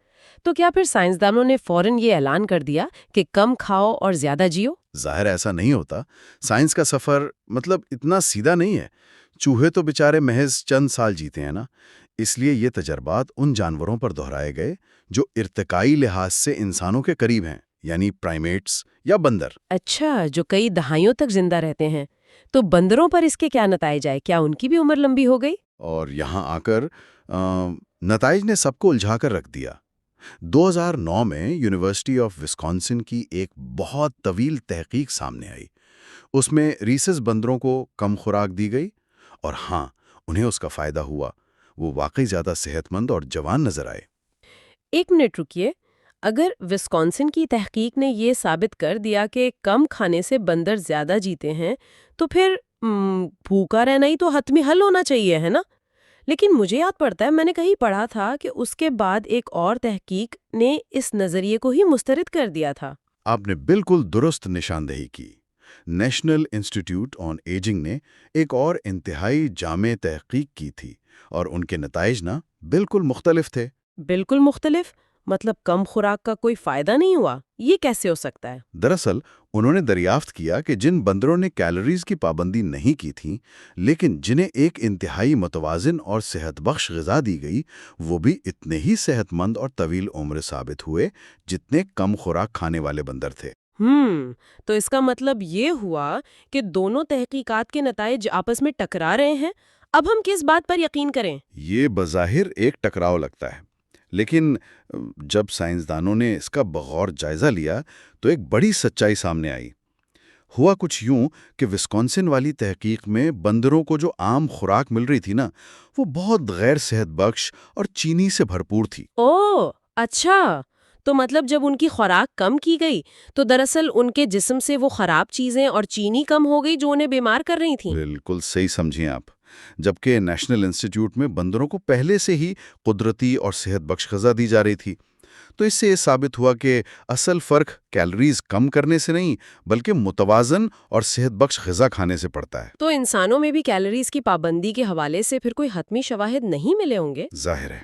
تو کیا پھر سائنسدانوں نے فوراً یہ اعلان کر دیا کہ کم کھاؤ اور زیادہ جیو؟ ظاہر ایسا نہیں ہوتا۔ سائنس کا سفر اتنا سیدھا نہیں ہے۔ چوہے تو بیچارے محض چند سال جیتے ہیں نا، اس لیے یہ تجربات ان جانوروں پر دہرائے گئے جو ارتقائی لحاظ سے انسانوں کے قریب ہیں، یعنی پرائمیٹس یا بندر۔ اچھا، جو کئی دہائیوں تک زندہ رہتے ہیں۔ تو بندروں پر اس کے کیا نتائج آئے؟ کیا ان کی بھی عمر لمبی ہو گئی؟ اور یہاں آ کر نتائج نے سب کو الجھا کر رکھ دیا۔ 2009 میں یونیورسٹی آف وسکونسن کی ایک بہت طویل تحقیق سامنے آئی۔ اس میں ریسس بندروں کو کم خوراک دی گئی، اور ہاں، انہیں اس کا فائدہ ہوا۔ وہ واقعی زیادہ صحت مند اور جوان نظر آئے۔ ایک منٹ رکیے، اگر وسکونسن کی تحقیق نے یہ ثابت کر دیا کہ کم کھانے سے بندر زیادہ جیتے ہیں، تو پھر بھوکا رہنا ہی تو حتمی حل ہونا چاہیے، ہے نا؟ لیکن مجھے یاد پڑتا ہے میں نے کہیں پڑھا تھا کہ اس کے بعد ایک اور تحقیق نے اس نظریے کو ہی مسترد کر دیا تھا۔ آپ نے بالکل درست نشاندہی کی۔ نیشنل انسٹیٹیوٹ آن ایجنگ نے ایک اور انتہائی جامع تحقیق کی تھی، اور ان کے نتائج بالکل مختلف تھے۔ بالکل مختلف؟ مطلب کم خوراک کا کوئی فائدہ نہیں ہوا؟ یہ کیسے ہو سکتا ہے؟ دراصل انہوں نے دریافت کیا کہ جن بندروں نے کیلوریز کی پابندی نہیں کی تھی، لیکن جنہیں ایک انتہائی متوازن اور صحت بخش غذا دی گئی، وہ بھی اتنے ہی صحت مند اور طویل عمر ثابت ہوئے جتنے کم خوراک کھانے والے بندر تھے۔ تو اس کا مطلب یہ ہوا کہ دونوں تحقیقات کے نتائج آپس میں ٹکرا رہے ہیں۔ اب ہم کس بات پر یقین کریں؟ یہ بظاہر ایک ٹکراؤ لگتا ہے، لیکن جب سائنسدانوں نے اس کا بغور جائزہ لیا تو ایک بڑی سچائی سامنے آئی۔ ہوا کچھ یوں کہ وسکونسن والی تحقیق میں بندروں کو جو عام خوراک مل رہی تھی وہ بہت غیر صحت بخش اور چینی سے بھرپور تھی۔ اوہ اچھا، تو مطلب جب ان کی خوراک کم کی گئی تو دراصل ان کے جسم سے وہ خراب چیزیں اور چینی کم ہو گئی جو انہیں بیمار کر رہی تھیں۔ بالکل صحیح سمجھیں آپ۔ جبکہ نیشنل انسٹیٹیوٹ میں بندروں کو پہلے سے ہی قدرتی اور صحت بخش غذا دی جا رہی تھی۔ تو اس سے یہ ثابت ہوا کہ اصل فرق کیلوریز کم کرنے سے نہیں بلکہ متوازن اور صحت بخش غذا کھانے سے پڑتا ہے۔ تو انسانوں میں بھی کیلوریز کی پابندی کے حوالے سے پھر کوئی حتمی شواہد نہیں ملے ہوں گے؟ ظاہر ہے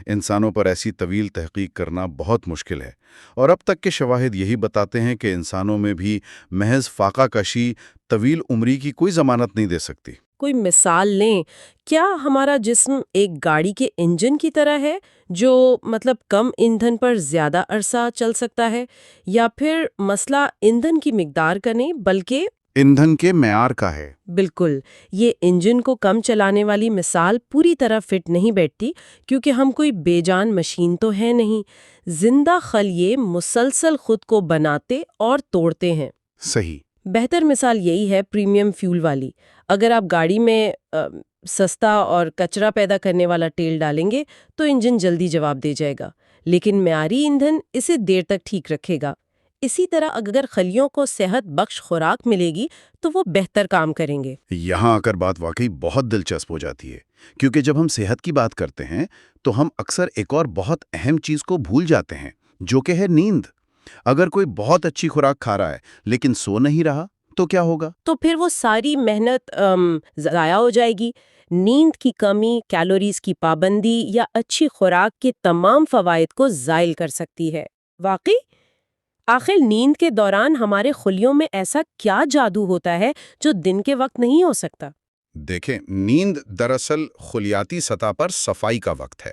انسانوں پر ایسی طویل تحقیق کرنا بہت مشکل ہے، اور اب تک کے شواہد یہی بتاتے ہیں کہ انسانوں میں بھی محض فاقہ کشی طویل عمری کی کوئی ضمانت نہیں دے سکتی۔ کوئی مثال لیں، کیا ہمارا جسم ایک گاڑی کے انجن کی طرح ہے جو مطلب کم ایندھن پر زیادہ عرصہ چل سکتا ہے، یا پھر مسئلہ ایندھن کی مقدار کا نہیں بلکہ ایندھن کے معیار کا ہے؟ بالکل، یہ انجن کو کم چلانے والی مثال پوری طرح فٹ نہیں بیٹھتی، کیونکہ ہم کوئی بے جان مشین تو ہے نہیں۔ زندہ خلیے مسلسل خود کو بناتے اور توڑتے ہیں۔ صحیح۔ بہتر مثال یہی ہے پریمیم فیول والی۔ اگر آپ گاڑی میں سستا اور کچرا پیدا کرنے والا تیل ڈالیں گے تو انجن جلدی جواب دے جائے گا، لیکن معیاری ایندھن اسے دیر تک ٹھیک رکھے گا۔ اسی طرح اگر خلیوں کو صحت بخش خوراک ملے گی تو وہ بہتر کام کریں گے۔ یہاں آ کر بات واقعی بہت دلچسپ ہو جاتی ہے، کیونکہ جب ہم صحت کی بات کرتے ہیں تو ہم اکثر ایک اور بہت اہم چیز کو بھول جاتے ہیں، جو کہ ہے نیند۔ اگر کوئی بہت اچھی خوراک کھا رہا ہے لیکن سو نہیں رہا تو کیا ہوگا؟ تو پھر وہ ساری محنت ضائع ہو جائے گی۔ نیند کی کمی کیلوریز کی پابندی یا اچھی خوراک کے تمام فوائد کو زائل کر سکتی ہے۔ واقعی؟ آخر نیند کے دوران ہمارے خلیوں میں ایسا کیا جادو ہوتا ہے جو دن کے وقت نہیں ہو سکتا؟ دیکھیں، نیند دراصل خلیاتی سطح پر صفائی کا وقت ہے۔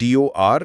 TOR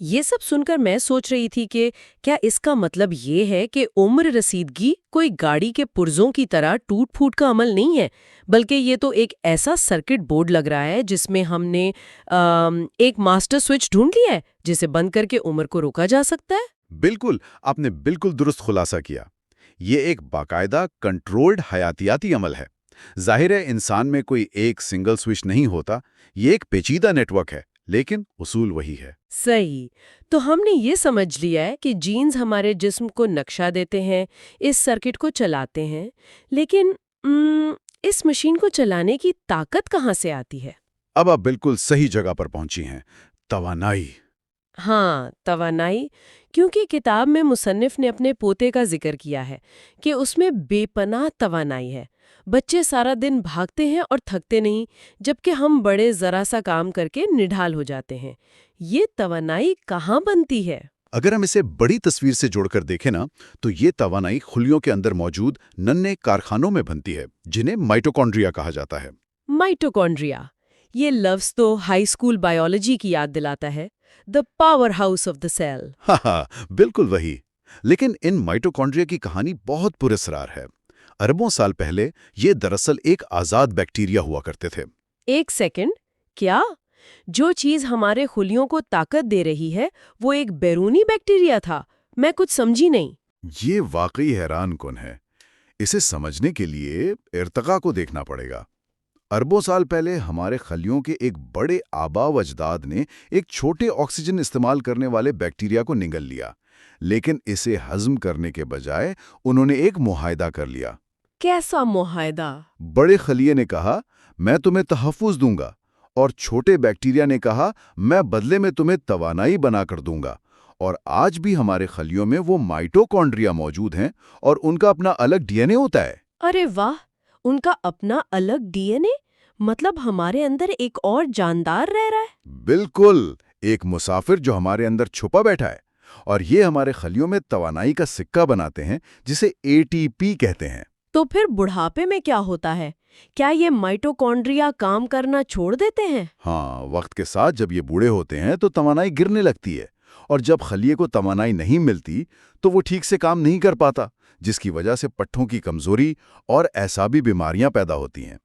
یہ سب سن کر میں سوچ رہی تھی کہ کیا اس کا مطلب یہ ہے کہ عمر رسیدگی کوئی گاڑی کے پرزوں کی طرح ٹوٹ پھوٹ کا عمل نہیں ہے، بلکہ یہ تو ایک ایسا سرکٹ بورڈ لگ رہا ہے جس میں ہم نے ایک ماسٹر سوئچ ڈھونڈ لیا ہے جسے بند کر کے عمر کو روکا جا سکتا ہے؟ بالکل، آپ نے بالکل درست خلاصہ کیا۔ یہ ایک باقاعدہ کنٹرولڈ حیاتیاتی عمل ہے۔ ظاہر ہے انسان میں کوئی ایک سنگل سوئچ نہیں ہوتا، یہ ایک پیچیدہ نیٹ ورک ہے، لیکن اصول وہی ہے۔ صحیح، تو ہم نے یہ سمجھ لیا ہے کہ جینز ہمارے جسم کو نقشہ دیتے ہیں، اس سرکٹ کو چلاتے ہیں، لیکن اس مشین کو چلانے کی طاقت کہاں سے آتی ہے؟ اب آپ بالکل صحیح جگہ پر پہنچی ہیں، توانائی۔ ہاں، توانائی، کیونکہ کتاب میں مصنف نے اپنے پوتے کا ذکر کیا ہے کہ اس میں بے پناہ توانائی ہے۔ بچے سارا دن بھاگتے ہیں اور تھکتے نہیں، جبکہ ہم بڑے ذرا سا کام کر کے نڈھال ہو جاتے ہیں۔ یہ توانائی کہاں بنتی ہے؟ اگر ہم اسے بڑی تصویر سے جوڑ کر دیکھیں نا، تو یہ توانائی خلیوں کے اندر موجود ننھے کارخانوں میں بنتی ہے، جنہیں مائٹوکونڈریا کہا جاتا ہے۔ مائٹوکونڈریا، یہ لفظ تو ہائی اسکول بایولوجی کی یاد دلاتا ہے، the powerhouse of the cell. ہاں، بالکل وہی۔ لیکن ان مائٹوکونڈریا کی کہانی بہت پراسرار ہے۔ اربوں سال پہلے یہ دراصل ایک آزاد بیکٹیریا ہوا کرتے تھے۔ ایک سیکنڈ، کیا جو چیز ہمارے خلیوں کو طاقت دے رہی ہے وہ ایک بیرونی بیکٹیریا تھا؟ میں کچھ سمجھی نہیں۔ یہ واقعی حیران کن ہے۔ اسے سمجھنے کے لیے ارتقاء کو دیکھنا پڑے گا۔ اربوں سال پہلے ہمارے خلیوں کے ایک بڑے آبا و اجداد نے ایک چھوٹے آکسیجن استعمال کرنے والے بیکٹیریا کو نگل لیا، لیکن اسے ہضم کرنے کے بجائے انہوں نے ایک معاہدہ کر لیا۔ کیسا معاہدہ؟ بڑے خلیے نے کہا میں تمہیں تحفظ دوں گا، اور چھوٹے بیکٹیریا نے کہا میں بدلے میں تمہیں توانائی بنا کر دوں گا۔ اور آج بھی ہمارے خلیوں میں وہ مائٹوکونڈریا موجود ہیں اور ان کا اپنا الگ ڈی این اے ہوتا ہے۔ ارے واہ، ان کا اپنا الگ ڈی این اے؟ مطلب ہمارے اندر ایک اور جاندار رہ رہا ہے؟ بالکل، ایک مسافر جو ہمارے اندر چھپا بیٹھا ہے، اور یہ ہمارے خلیوں میں توانائی کا سکہ بناتے ہیں جسے اے ٹی پی کہتے ہیں۔ تو پھر بڑھاپے میں کیا ہوتا ہے؟ کیا یہ مائٹوکونڈریا کام کرنا چھوڑ دیتے ہیں؟ ہاں، وقت کے ساتھ جب یہ بوڑھے ہوتے ہیں تو توانائی گرنے لگتی ہے، اور جب خلیے کو توانائی نہیں ملتی تو وہ ٹھیک سے کام نہیں کر پاتا، جس کی وجہ سے پٹھوں کی کمزوری اور اعصابی بیماریاں پیدا ہوتی ہیں۔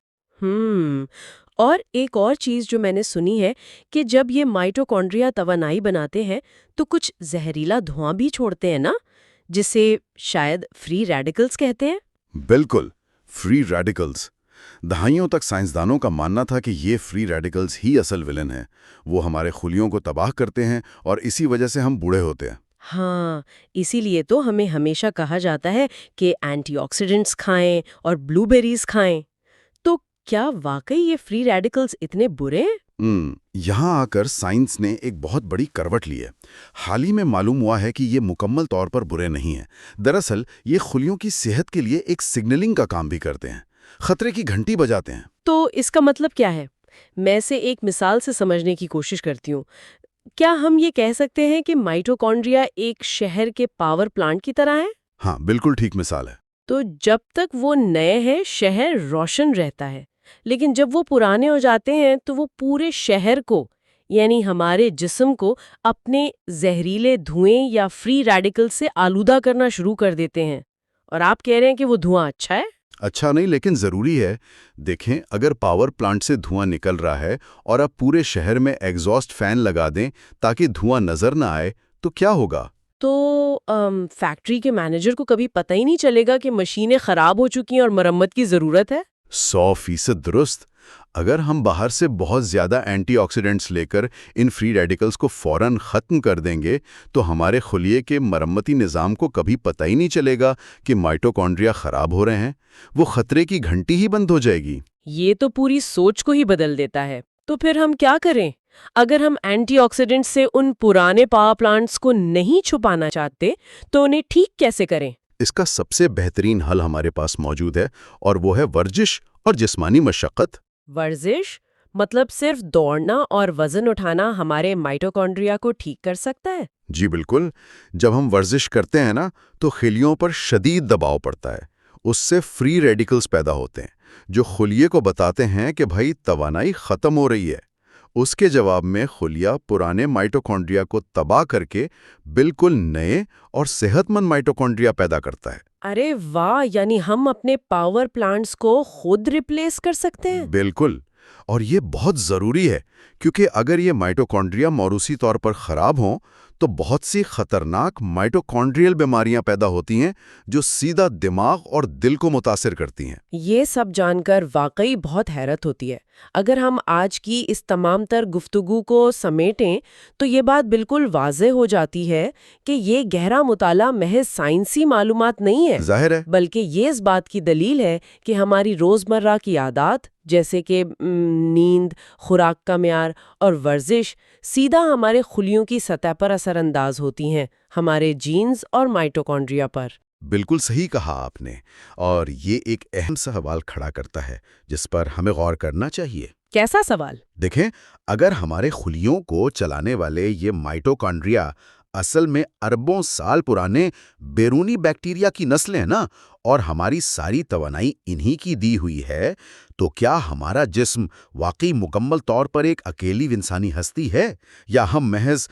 اور ایک اور چیز جو میں نے سنی ہے کہ جب یہ مائٹوکونڈریا توانائی بناتے ہیں تو کچھ زہریلا دھواں بھی چھوڑتے ہیں نا، جسے شاید فری ریڈیکلز کہتے ہیں۔ بالکل، فری ریڈیکلز۔ دہائیوں تک سائنسدانوں کا ماننا تھا کہ یہ فری ریڈیکلز ہی اصل ولن ہیں۔ وہ ہمارے خلیوں کو تباہ کرتے ہیں اور اسی وجہ سے ہم بوڑھے ہوتے ہیں۔ ہاں، اسی لیے تو ہمیں ہمیشہ کہا جاتا ہے کہ اینٹی آکسیڈنٹس کھائیں اور بلو بیریز کھائیں۔ تو کیا واقعی یہ فری ریڈیکلز اتنے برے ہیں؟ یہاں آ کر سائنس نے ایک بہت بڑی کروٹ لی ہے۔ حال ہی میں معلوم ہوا ہے کہ یہ مکمل طور پر برے نہیں ہیں۔ دراصل یہ خلیوں کی صحت کے لیے ایک سگنلنگ کا کام بھی کرتے ہیں، خطرے کی گھنٹی بجاتے ہیں۔ تو اس کا مطلب کیا ہے؟ میں اسے ایک مثال سے سمجھنے کی کوشش کرتی ہوں۔ کیا ہم یہ کہہ سکتے ہیں کہ مائٹوکونڈریا ایک شہر کے پاور پلانٹ کی طرح ہے؟ ہاں، بالکل ٹھیک مثال ہے۔ تو جب تک وہ نئے ہیں شہر روشن رہتا ہے، لیکن جب وہ پرانے ہو جاتے ہیں تو وہ پورے شہر کو، یعنی ہمارے جسم کو، اپنے زہریلے دھوئیں یا فری ریڈیکل سے آلودہ کرنا شروع کر دیتے ہیں۔ اور آپ کہہ رہے ہیں کہ وہ دھواں اچھا ہے؟ اچھا نہیں، لیکن ضروری ہے۔ دیکھیں، اگر پاور پلانٹ سے دھواں نکل رہا ہے اور آپ پورے شہر میں ایگزاسٹ فین لگا دیں تاکہ دھواں نظر نہ آئے تو کیا ہوگا؟ تو فیکٹری کے مینیجر کو کبھی پتہ ہی نہیں چلے گا کہ مشینیں خراب ہو چکی ہیں اور مرمت کی ضرورت ہے؟ 100% درست۔ اگر ہم باہر سے بہت زیادہ اینٹی آکسیڈنٹس لے کر ان فری ریڈیکلز کو فوراً ختم کر دیں گے تو ہمارے خلیے کے مرمتی نظام کو کبھی پتہ ہی نہیں چلے گا کہ مائٹوکونڈریا خراب ہو رہے ہیں۔ وہ خطرے کی گھنٹی ہی بند ہو جائے گی۔ یہ تو پوری سوچ کو ہی بدل دیتا ہے۔ تو پھر ہم کیا کریں؟ اگر ہم اینٹی آکسیڈنٹ سے ان پرانے پاور پلانٹس کو نہیں چھپانا چاہتے تو انہیں ٹھیک کیسے کریں؟ اس کا سب سے بہترین حل ہمارے پاس موجود ہے، اور وہ ہے ورزش اور جسمانی مشقت۔ ورزش؟ مطلب صرف دوڑنا اور وزن اٹھانا ہمارے مائٹوکونڈریا کو ٹھیک کر سکتا ہے؟ جی بالکل۔ جب ہم ورزش کرتے ہیں نا تو خلیوں پر شدید دباؤ پڑتا ہے۔ اس سے فری ریڈیکلز پیدا ہوتے ہیں جو خلیے کو بتاتے ہیں کہ بھائی توانائی ختم ہو رہی ہے۔ اس کے جواب میں خلیہ پرانے مائٹوکونڈریا کو تباہ کر کے بالکل نئے اور صحت مند مائٹوکونڈریا پیدا کرتا ہے۔ ارے واہ، یعنی ہم اپنے پاور پلانٹس کو خود ریپلیس کر سکتے ہیں؟ بالکل، اور یہ بہت ضروری ہے کیونکہ اگر یہ مائٹوکونڈریا موروثی طور پر خراب ہوں تو بہت سی خطرناک مائٹوکونڈریل بیماریاں پیدا ہوتی ہیں جو سیدھا دماغ اور دل کو متاثر کرتی ہیں۔ یہ سب جان کر واقعی بہت حیرت ہوتی ہے۔ اگر ہم آج کی اس تمام تر گفتگو کو سمیٹیں تو یہ بات بالکل واضح ہو جاتی ہے کہ یہ گہرا مطالعہ محض سائنسی معلومات نہیں ہے، ظاہر ہے۔ بلکہ یہ اس بات کی دلیل ہے کہ ہماری روزمرہ کی عادات جیسے کہ نیند، خوراک کا معیار اور ورزش سیدھا ہمارے خلیوں کی سطح پر اثر انداز ہوتی ہیں، ہمارے جینز اور مائٹوکونڈریا پر۔ بالکل صحیح کہا آپ نے، اور یہ ایک اہم سوال کھڑا کرتا ہے جس پر ہمیں غور کرنا چاہیے۔ کیسا سوال؟ دیکھیں، اگر ہمارے خلیوں کو چلانے والے یہ مائٹوکونڈریا اصل میں اربوں سال پرانے بیرونی بیکٹیریا کی نسلیں ہیں نا، اور ہماری ساری توانائی انہی کی دی ہوئی ہے، تو کیا ہمارا جسم واقعی مکمل طور پر ایک اکیلی انسانی ہستی ہے، یا ہم محض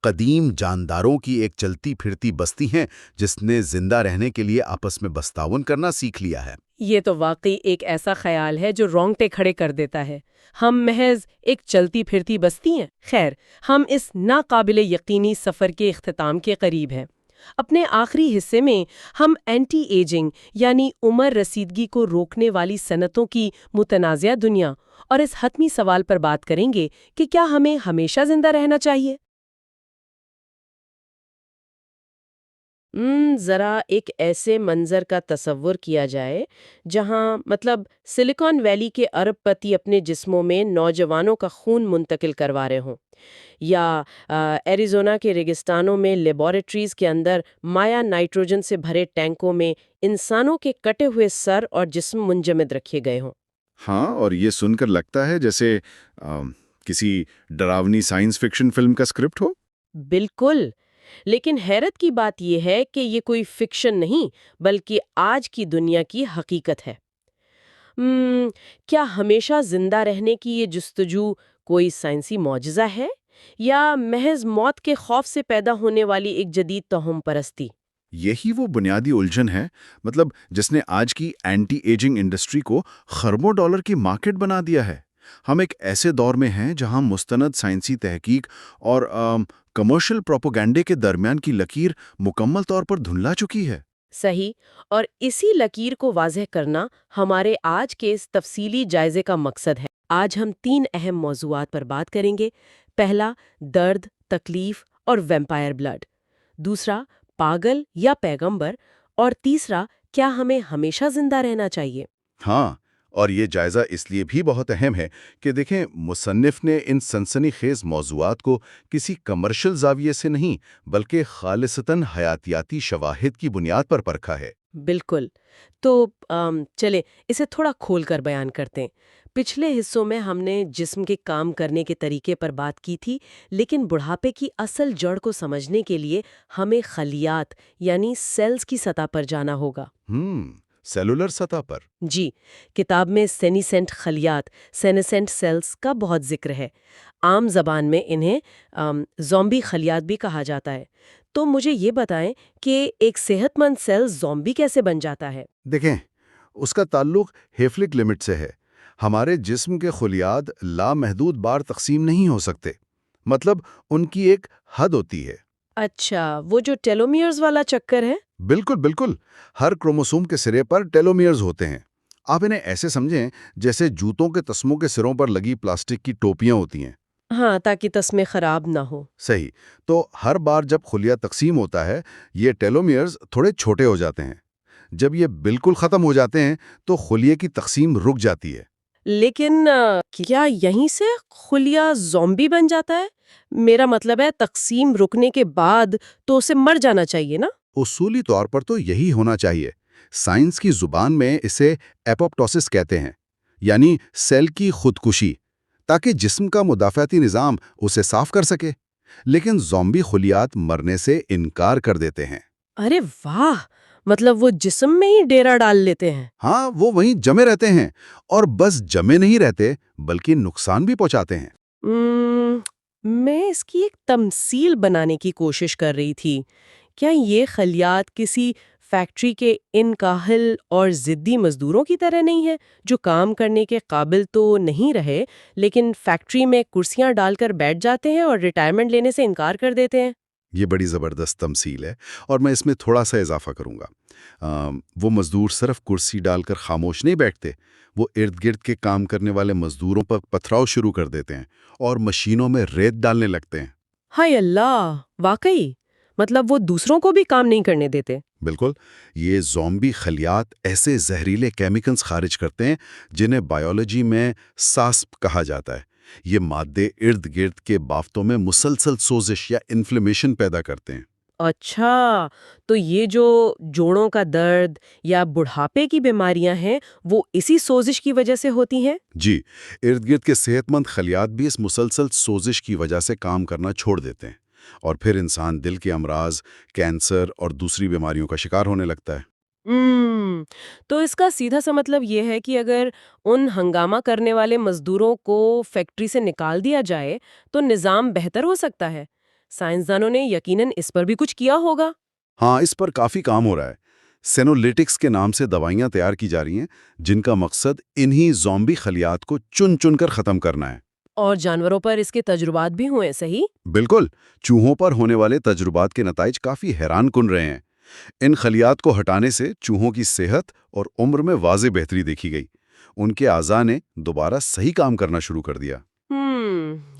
قدیم جانداروں کی ایک چلتی پھرتی بستی ہیں جس نے زندہ رہنے کے لیے آپس میں بستاون کرنا سیکھ لیا ہے؟ یہ تو واقعی ایک ایسا خیال ہے جو رونگٹے کھڑے کر دیتا ہے۔ ہم محض ایک چلتی پھرتی بستی ہیں؟ خیر، ہم اس ناقابل یقینی سفر کے اختتام کے قریب ہیں۔ اپنے آخری حصے میں ہم اینٹی ایجنگ یعنی عمر رسیدگی کو روکنے والی صنعتوں کی متنازع دنیا اور اس حتمی سوال پر بات کریں گے کہ کیا ہمیں ہمیشہ زندہ رہنا چاہیے؟ ذرا ایک ایسے منظر کا تصور کیا جائے جہاں سلیکان ویلی کے ارب پتی اپنے جسموں میں نوجوانوں کا خون منتقل کروا رہے ہوں، یا ایریزونا کے ریگستانوں میں لیبارٹریز کے اندر مایا نائٹروجن سے بھرے ٹینکوں میں انسانوں کے کٹے ہوئے سر اور جسم منجمد رکھے گئے ہوں۔ ہاں، اور یہ سن کر لگتا ہے جیسے کسی ڈراؤنی سائنس فکشن فلم کا اسکرپٹ ہو۔ بالکل، لیکن حیرت کی بات یہ ہے کہ یہ کوئی فکشن نہیں بلکہ آج کی دنیا کی حقیقت ہے۔ کیا ہمیشہ زندہ رہنے کی یہ جستجو کوئی سائنسی معجزہ ہے یا محض موت کے خوف سے پیدا ہونے والی ایک جدید توہم پرستی؟ یہی وہ بنیادی الجھن ہے، جس نے آج کی اینٹی ایجنگ انڈسٹری کو خربوں ڈالر کی مارکیٹ بنا دیا ہے۔ ہم ایک ایسے دور میں ہیں جہاں مستند سائنسی تحقیق اور کمرشل پروپیگنڈے کے درمیان کی لکیر مکمل طور پر دھندلا چکی ہے۔ صحیح، اور اسی لکیر کو واضح کرنا ہمارے آج کے اس تفصیلی جائزے کا مقصد ہے۔ آج ہم 3 اہم موضوعات پر بات کریں گے۔ پہلا، درد، تکلیف اور ویمپائر بلڈ۔ دوسرا، پاگل یا پیغمبر۔ اور تیسرا، کیا ہمیں ہمیشہ زندہ رہنا چاہیے؟ ہاں، اور یہ جائزہ اس لیے بھی بہت اہم ہے کہ دیکھیں، مصنف نے ان سنسنی خیز موضوعات کو کسی کمرشل زاویے سے نہیں بلکہ خالصتاً حیاتیاتی شواہد کی بنیاد پر پرکھا ہے۔ بالکل، تو چلیں اسے تھوڑا کھول کر بیان کرتے ہیں۔ پچھلے حصوں میں ہم نے جسم کے کام کرنے کے طریقے پر بات کی تھی، لیکن بڑھاپے کی اصل جڑ کو سمجھنے کے لیے ہمیں خلیات یعنی سیلز کی سطح پر جانا ہوگا۔ سیلولر سطح پر؟ جی، کتاب میں سینیسینٹ خلیات سینیسینٹ سیلز کا بہت ذکر ہے۔ عام زبان میں انہیں زومبی خلیات بھی کہا جاتا ہے۔ تو مجھے یہ بتائیں کہ ایک صحت مند سیل زومبی کیسے بن جاتا ہے؟ دیکھیں، اس کا تعلق ہیفلک لمٹ سے ہے۔ ہمارے جسم کے خلیات لامحدود بار تقسیم نہیں ہو سکتے، ان کی ایک حد ہوتی ہے۔ اچھا، وہ جو ٹیلومیئرز والا چکر ہے؟ بالکل بالکل، ہر کروموسوم کے سرے پر ٹیلومیئرز ہوتے ہیں۔ آپ انہیں ایسے سمجھیں جیسے جوتوں کے تسموں کے سروں پر لگی پلاسٹک کی ٹوپیاں ہوتی ہیں۔ ہاں، تاکہ تسمے خراب نہ ہو۔ صحیح، تو ہر بار جب خلیہ تقسیم ہوتا ہے یہ ٹیلومیئرز تھوڑے چھوٹے ہو جاتے ہیں۔ جب یہ بالکل ختم ہو جاتے ہیں تو خلیے کی تقسیم رک جاتی ہے۔ لیکن کیا یہیں سے خلیہ زومبی بن جاتا ہے؟ میرا مطلب ہے تقسیم رکنے کے بعد تو اسے مر جانا چاہیے نا؟ اصولی طور پر تو یہی ہونا چاہیے۔ سائنس کی زبان میں اسے ایپوپٹوسس کہتے ہیں، یعنی سیل کی خودکشی، تاکہ جسم کا مدافعتی نظام اسے صاف کر سکے۔ لیکن زومبی خلیات مرنے سے انکار کر دیتے ہیں۔ ارے واہ، مطلب وہ جسم میں ہی ڈیرا ڈال لیتے ہیں؟ ہاں، وہ وہیں جمے رہتے ہیں، اور بس جمے نہیں رہتے بلکہ نقصان بھی پہنچاتے ہیں۔ م، میں اس کی ایک تمثیل بنانے کی کوشش کر رہی تھی۔ کیا یہ خلیات کسی فیکٹری کے ان کاہل اور ضدی مزدوروں کی طرح نہیں ہے، جو کام کرنے کے قابل تو نہیں رہے لیکن فیکٹری میں کرسیاں ڈال کر بیٹھ جاتے ہیں اور ریٹائرمنٹ لینے سے انکار کر دیتے ہیں؟ یہ بڑی زبردست تمثیل ہے، اور میں اس میں تھوڑا سا اضافہ کروں گا۔ وہ مزدور صرف کرسی ڈال کر خاموش نہیں بیٹھتے، وہ ارد گرد کے کام کرنے والے مزدوروں پر پتھراؤ شروع کر دیتے ہیں اور مشینوں میں ریت ڈالنے لگتے ہیں۔ ہائے اللہ، واقعی؟ مطلب وہ دوسروں کو بھی کام نہیں کرنے دیتے؟ بالکل، یہ زومبی خلیات ایسے زہریلے کیمیکلز خارج کرتے ہیں جنہیں بائیولوجی میں ساسپ کہا جاتا ہے۔ یہ مادے ارد گرد کے بافتوں میں مسلسل سوزش یا انفلیمیشن پیدا کرتے ہیں۔ اچھا، تو یہ جو جوڑوں کا درد یا بڑھاپے کی بیماریاں ہیں وہ اسی سوزش کی وجہ سے ہوتی ہیں؟ جی، ارد گرد کے صحت مند خلیات بھی اس مسلسل سوزش کی وجہ سے کام کرنا چھوڑ دیتے ہیں، اور پھر انسان دل کے امراض، کینسر اور دوسری بیماریوں کا شکار ہونے لگتا ہے۔ تو اس کا سیدھا سا مطلب یہ ہے کہ اگر ان ہنگامہ کرنے والے مزدوروں کو فیکٹری سے نکال دیا جائے تو نظام بہتر ہو سکتا ہے۔ سائنسدانوں نے یقیناً اس پر بھی کچھ کیا ہوگا۔ ہاں، اس پر کافی کام ہو رہا ہے۔ سینولیٹکس کے نام سے دوائیاں تیار کی جا رہی ہیں، جن کا مقصد انہی زومبی خلیات کو چن چن کر ختم کرنا ہے۔ اور جانوروں پر اس کے تجربات بھی ہوئے، صحیح؟ بالکل، چوہوں پر ہونے والے تجربات کے نتائج کافی حیران کن رہے ہیں۔ ان خلیات کو ہٹانے سے چوہوں کی صحت اور عمر میں واضح بہتری دیکھی گئی۔ ان کے اعضاء نے دوبارہ صحیح کام کرنا شروع کر دیا۔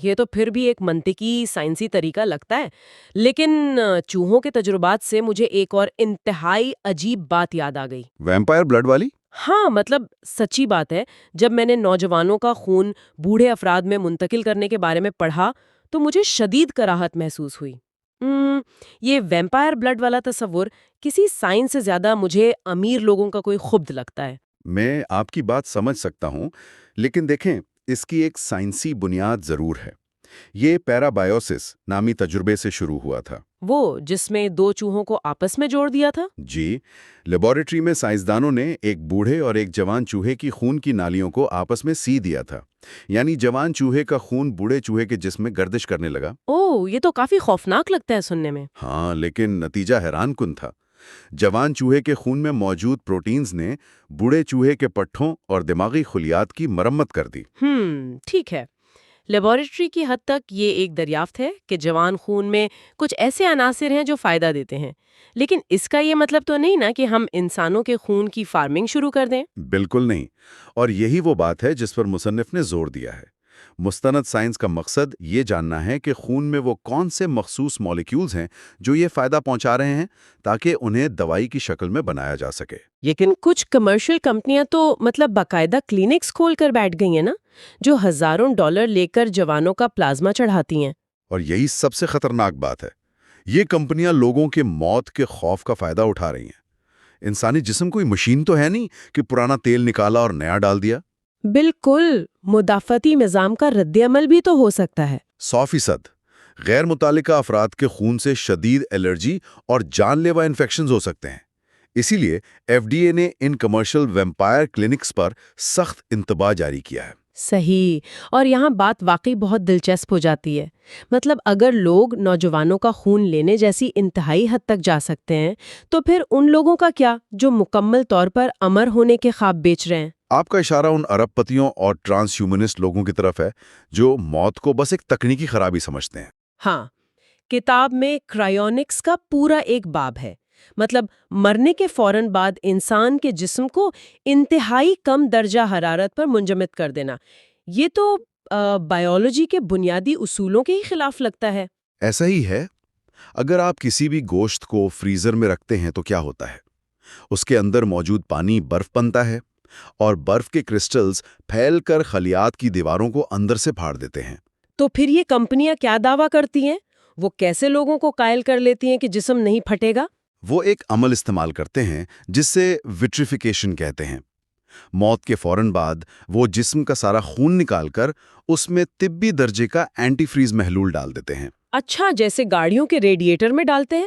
یہ تو پھر بھی ایک منطقی سائنسی طریقہ لگتا ہے، لیکن چوہوں کے تجربات سے مجھے ایک اور انتہائی عجیب بات یاد آ گئی۔ ویمپائر بلڈ والی؟ ہاں، مطلب سچی بات ہے، جب میں نے نوجوانوں کا خون بوڑھے افراد میں منتقل کرنے کے بارے میں پڑھا تو مجھے شدید کراہت محسوس ہوئی۔ یہ ویمپائر بلڈ والا تصور کسی سائنس سے زیادہ مجھے امیر لوگوں کا کوئی خبد لگتا ہے۔ میں آپ کی بات سمجھ سکتا ہوں، لیکن دیکھیں، اس کی ایک سائنسی بنیاد ضرور ہے۔ یہ پیرابائیوسس نامی تجربے سے شروع ہوا تھا۔ وہ جس میں دو چوہوں کو آپس میں جوڑ دیا تھا؟ جی، لیبارٹری میں سائنسدانوں نے ایک بوڑھے اور ایک جوان چوہے کی خون کی نالیوں کو آپس میں سی دیا تھا، یعنی جوان چوہے کا خون بوڑھے چوہے کے جسم میں گردش کرنے لگا۔ اوہ، یہ تو کافی خوفناک لگتا ہے سننے میں۔ ہاں، لیکن نتیجہ حیران کن تھا۔ جوان چوہے کے خون میں موجود پروٹینز نے بوڑھے چوہے کے پٹھوں اور دماغی خلیات کی مرمت کر دی۔ ٹھیک ہے، لیبارٹری کی حد تک یہ ایک دریافت ہے کہ جوان خون میں کچھ ایسے عناصر ہیں جو فائدہ دیتے ہیں، لیکن اس کا یہ مطلب تو نہیں نا کہ ہم انسانوں کے خون کی فارمنگ شروع کر دیں؟ بالکل نہیں، اور یہی وہ بات ہے جس پر مصنف نے زور دیا ہے۔ مستند سائنس کا مقصد یہ جاننا ہے کہ خون میں وہ کون سے مخصوص مالیکیولز ہیں جو یہ فائدہ پہنچا رہے ہیں، تاکہ انہیں دوائی کی شکل میں بنایا جا سکے۔ لیکن کچھ کمرشل کمپنیاں تو مطلب باقاعدہ کلینکس کھول کر بیٹھ گئی ہیں نا، جو ہزاروں ڈالر لے کر جوانوں کا پلازما چڑھاتی ہیں۔ اور یہی سب سے خطرناک بات ہے، یہ کمپنیاں لوگوں کے موت کے خوف کا فائدہ اٹھا رہی ہیں۔ انسانی جسم کوئی مشین تو ہے نہیں کہ پرانا تیل نکالا اور نیا ڈال دیا۔ بالکل، مدافعتی نظام کا رد عمل بھی تو ہو سکتا ہے۔ 100%۔ غیر متعلقہ افراد کے خون سے شدید الرجی اور جان لیوا انفیکشنز ہو سکتے ہیں۔ اسی لیے FDA نے ان کمرشل ویمپائر کلینکس پر سخت انتباہ جاری کیا ہے۔ صحیح، اور یہاں بات واقعی بہت دلچسپ ہو جاتی ہے۔ مطلب اگر لوگ نوجوانوں کا خون لینے جیسی انتہائی حد تک جا سکتے ہیں تو پھر ان لوگوں کا کیا جو مکمل طور پر امر ہونے کے خواب بیچ رہے ہیں؟ آپ کا اشارہ ان ارب پتیوں اور ٹرانس ہیومنسٹ لوگوں کی طرف ہے جو موت کو بس ایک تکنیکی خرابی سمجھتے ہیں۔ ہاں، کتاب میں کرائیونکس کا پورا ایک باب ہے۔ مطلب مرنے کے فوراً بعد انسان کے جسم کو انتہائی کم درجہ حرارت پر منجمد کر دینا، یہ تو بائیولوجی کے بنیادی اصولوں کے ہی خلاف لگتا ہے۔ ایسا ہی ہے۔ اگر آپ کسی بھی گوشت کو فریزر میں رکھتے ہیں تو کیا ہوتا ہے؟ اس کے اندر موجود پانی برف بنتا ہے، اور برف کے کرسٹلز پھیل کر خلیات کی دیواروں کو اندر سے پھاڑ دیتے ہیں۔ تو پھر یہ کمپنیاں کیا دعویٰ کرتی ہیں؟ وہ کیسے لوگوں کو قائل کر لیتی ہیں کہ جسم نہیں پھٹے گا؟ وہ ایک عمل استعمال کرتے ہیں جس سے وٹریفیکیشن کہتے ہیں۔ موت کے فوراً بعد وہ جسم کا سارا خون نکال کر اس میں طبی درجے کا اینٹی فریز محلول ڈال دیتے ہیں۔ اچھا، جیسے گاڑیوں کے ریڈیٹر میں ڈالتے ہیں؟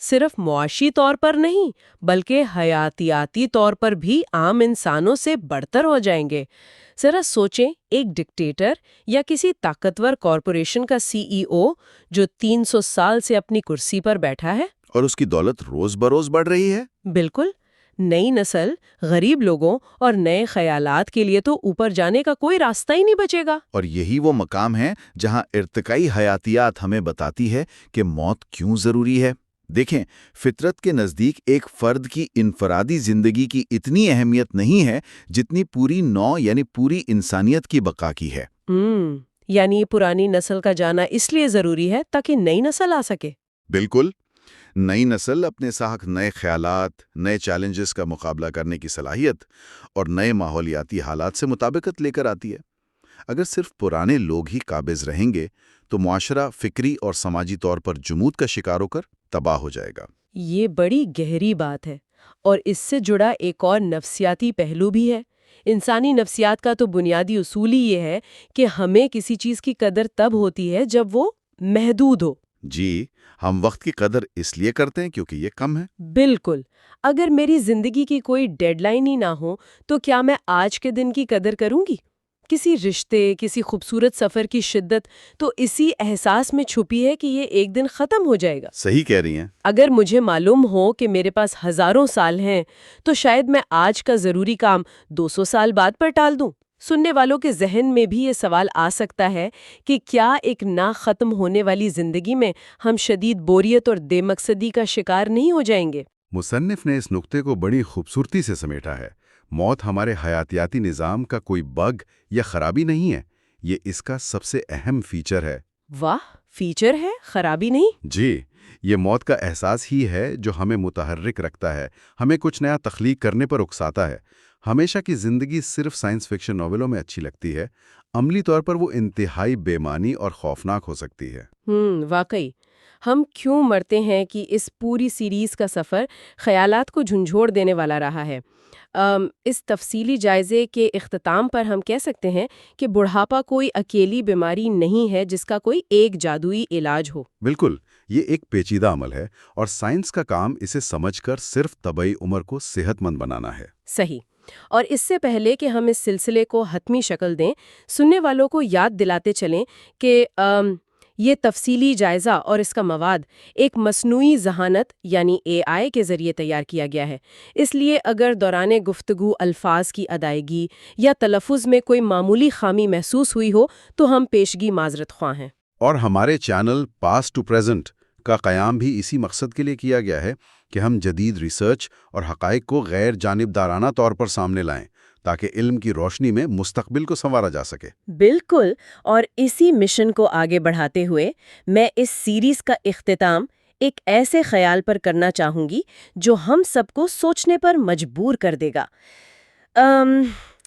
صرف معاشی طور پر نہیں بلکہ حیاتیاتی طور پر بھی عام انسانوں سے برتر ہو جائیں گے۔ ذرا سوچیں، ایک ڈکٹیٹر یا کسی طاقتور کارپوریشن کا CEO جو 300 سال سے اپنی کرسی پر بیٹھا ہے، اور اس کی دولت روز بروز بڑھ رہی ہے۔ بالکل، نئی نسل، غریب لوگوں اور نئے خیالات کے لیے تو اوپر جانے کا کوئی راستہ ہی نہیں بچے گا۔ اور یہی وہ مقام ہے جہاں ارتقائی حیاتیات ہمیں بتاتی ہے کہ موت کیوں ضروری ہے۔ دیکھیں، فطرت کے نزدیک ایک فرد کی انفرادی زندگی کی اتنی اہمیت نہیں ہے جتنی پوری نوع یعنی پوری انسانیت کی بقا کی ہے۔ یعنی پرانی نسل کا جانا اس لیے ضروری ہے تاکہ نئی نسل آ سکے۔ بالکل، نئی نسل اپنے ساتھ نئے خیالات، نئے چیلنجز کا مقابلہ کرنے کی صلاحیت اور نئے ماحولیاتی حالات سے مطابقت لے کر آتی ہے۔ اگر صرف پرانے لوگ ہی قابض رہیں گے تو معاشرہ فکری اور سماجی طور پر جمود کا شکار ہو کر تباہ ہو جائے گا۔ یہ بڑی گہری بات ہے، اور اس سے جڑا ایک اور نفسیاتی پہلو بھی ہے۔ انسانی نفسیات کا تو بنیادی اصول ہی یہ ہے کہ ہمیں کسی چیز کی قدر تب ہوتی ہے جب وہ محدود ہو۔ جی، ہم وقت کی قدر اس لیے کرتے ہیں کیونکہ یہ کم ہے۔ بالکل، اگر میری زندگی کی کوئی ڈیڈ لائن ہی نہ ہو تو کیا میں آج کے دن کی قدر کروں گی؟ کسی رشتے، کسی خوبصورت سفر کی شدت تو اسی احساس میں چھپی ہے کہ یہ ایک دن ختم ہو جائے گا۔ صحیح کہہ رہی ہیں۔ اگر مجھے معلوم ہو کہ میرے پاس ہزاروں سال ہیں تو شاید میں آج کا ضروری کام 200 سال بعد پر ٹال دوں۔ سننے والوں کے ذہن میں بھی یہ سوال آ سکتا ہے کہ کیا ایک نہ ختم ہونے والی زندگی میں ہم شدید بوریت اور بے مقصدی کا شکار نہیں ہو جائیں گے؟ مصنف نے اس نقطے کو بڑی خوبصورتی سے سمیٹا ہے۔ موت ہمارے حیاتیاتی نظام کا کوئی بگ یا خرابی نہیں ہے، یہ اس کا سب سے اہم فیچر ہے۔ واہ، فیچر ہے، خرابی نہیں؟ جی، یہ موت کا احساس ہی ہے جو ہمیں متحرک رکھتا ہے، ہمیں کچھ نیا تخلیق کرنے پر اکساتا ہے۔ ہمیشہ کی زندگی صرف سائنس فکشن ناولوں میں اچھی لگتی ہے، عملی طور پر وہ انتہائی بے معنی اور خوفناک ہو سکتی ہے۔ واقعی، ہم کیوں مرتے ہیں کہ اس پوری سیریز کا سفر خیالات کو جھنجھوڑ دینے والا رہا ہے۔ اس تفصیلی جائزے کے اختتام پر ہم کہہ سکتے ہیں کہ بڑھاپا کوئی اکیلی بیماری نہیں ہے جس کا کوئی ایک جادوئی علاج ہو۔ بالکل، یہ ایک پیچیدہ عمل ہے اور سائنس کا کام اسے سمجھ کر صرف طبعی عمر کو صحت مند بنانا ہے۔ صحیح۔ اور اس سے پہلے کہ ہم اس سلسلے کو حتمی شکل دیں، سننے والوں کو یاد دلاتے چلیں کہ یہ تفصیلی جائزہ اور اس کا مواد ایک مصنوعی ذہانت یعنی AI کے ذریعے تیار کیا گیا ہے۔ اس لیے اگر دوران گفتگو الفاظ کی ادائیگی یا تلفظ میں کوئی معمولی خامی محسوس ہوئی ہو تو ہم پیشگی معذرت خواہ ہیں۔ اور ہمارے چینل پاسٹ ٹو پریزنٹ کا قیام بھی اسی مقصد کے لیے کیا گیا ہے کہ ہم جدید ریسرچ اور حقائق کو غیر جانبدارانہ طور پر سامنے لائیں تاکہ علم کی روشنی میں مستقبل کو سنوارا جا سکے۔ بالکل، اور اسی مشن کو آگے بڑھاتے ہوئے میں اس سیریز کا اختتام ایک ایسے خیال پر کرنا چاہوں گی جو ہم سب کو سوچنے پر مجبور کر دے گا۔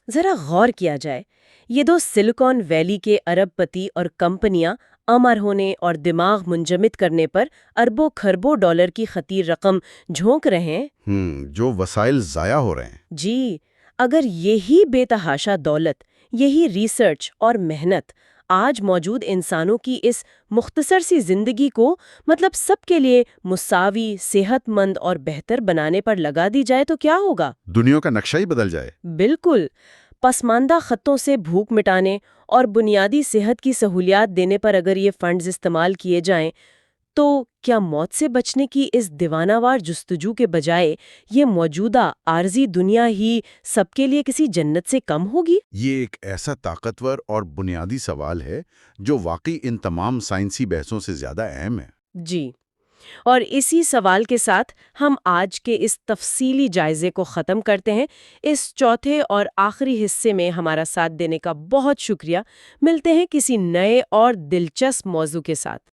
ذرا غور کیا جائے، یہ دو سلیکون ویلی کے ارب پتی اور کمپنیاں امر ہونے اور دماغ منجمد کرنے پر اربوں کھربوں ڈالر کی خطیر رقم جھونک رہے ہیں۔ جو وسائل ضائع ہو رہے ہیں۔ جی، اگر یہی بے تحاشا دولت، یہی ریسرچ اور محنت آج موجود انسانوں کی اس مختصر سی زندگی کو مطلب سب کے لیے مساوی، صحت مند اور بہتر بنانے پر لگا دی جائے تو کیا ہوگا؟ دنیا کا نقشہ ہی بدل جائے۔ بالکل، پسماندہ خطوں سے بھوک مٹانے اور بنیادی صحت کی سہولیات دینے پر اگر یہ فنڈز استعمال کیے جائیں تو کیا موت سے بچنے کی اس دیوانہ وار جستجو کے بجائے یہ موجودہ عارضی دنیا ہی سب کے لیے کسی جنت سے کم ہوگی؟ یہ ایک ایسا طاقتور اور بنیادی سوال ہے جو واقعی ان تمام سائنسی بحثوں سے زیادہ اہم ہے۔ جی، اور اسی سوال کے ساتھ ہم آج کے اس تفصیلی جائزے کو ختم کرتے ہیں۔ اس چوتھے اور آخری حصے میں ہمارا ساتھ دینے کا بہت شکریہ۔ ملتے ہیں کسی نئے اور دلچسپ موضوع کے ساتھ۔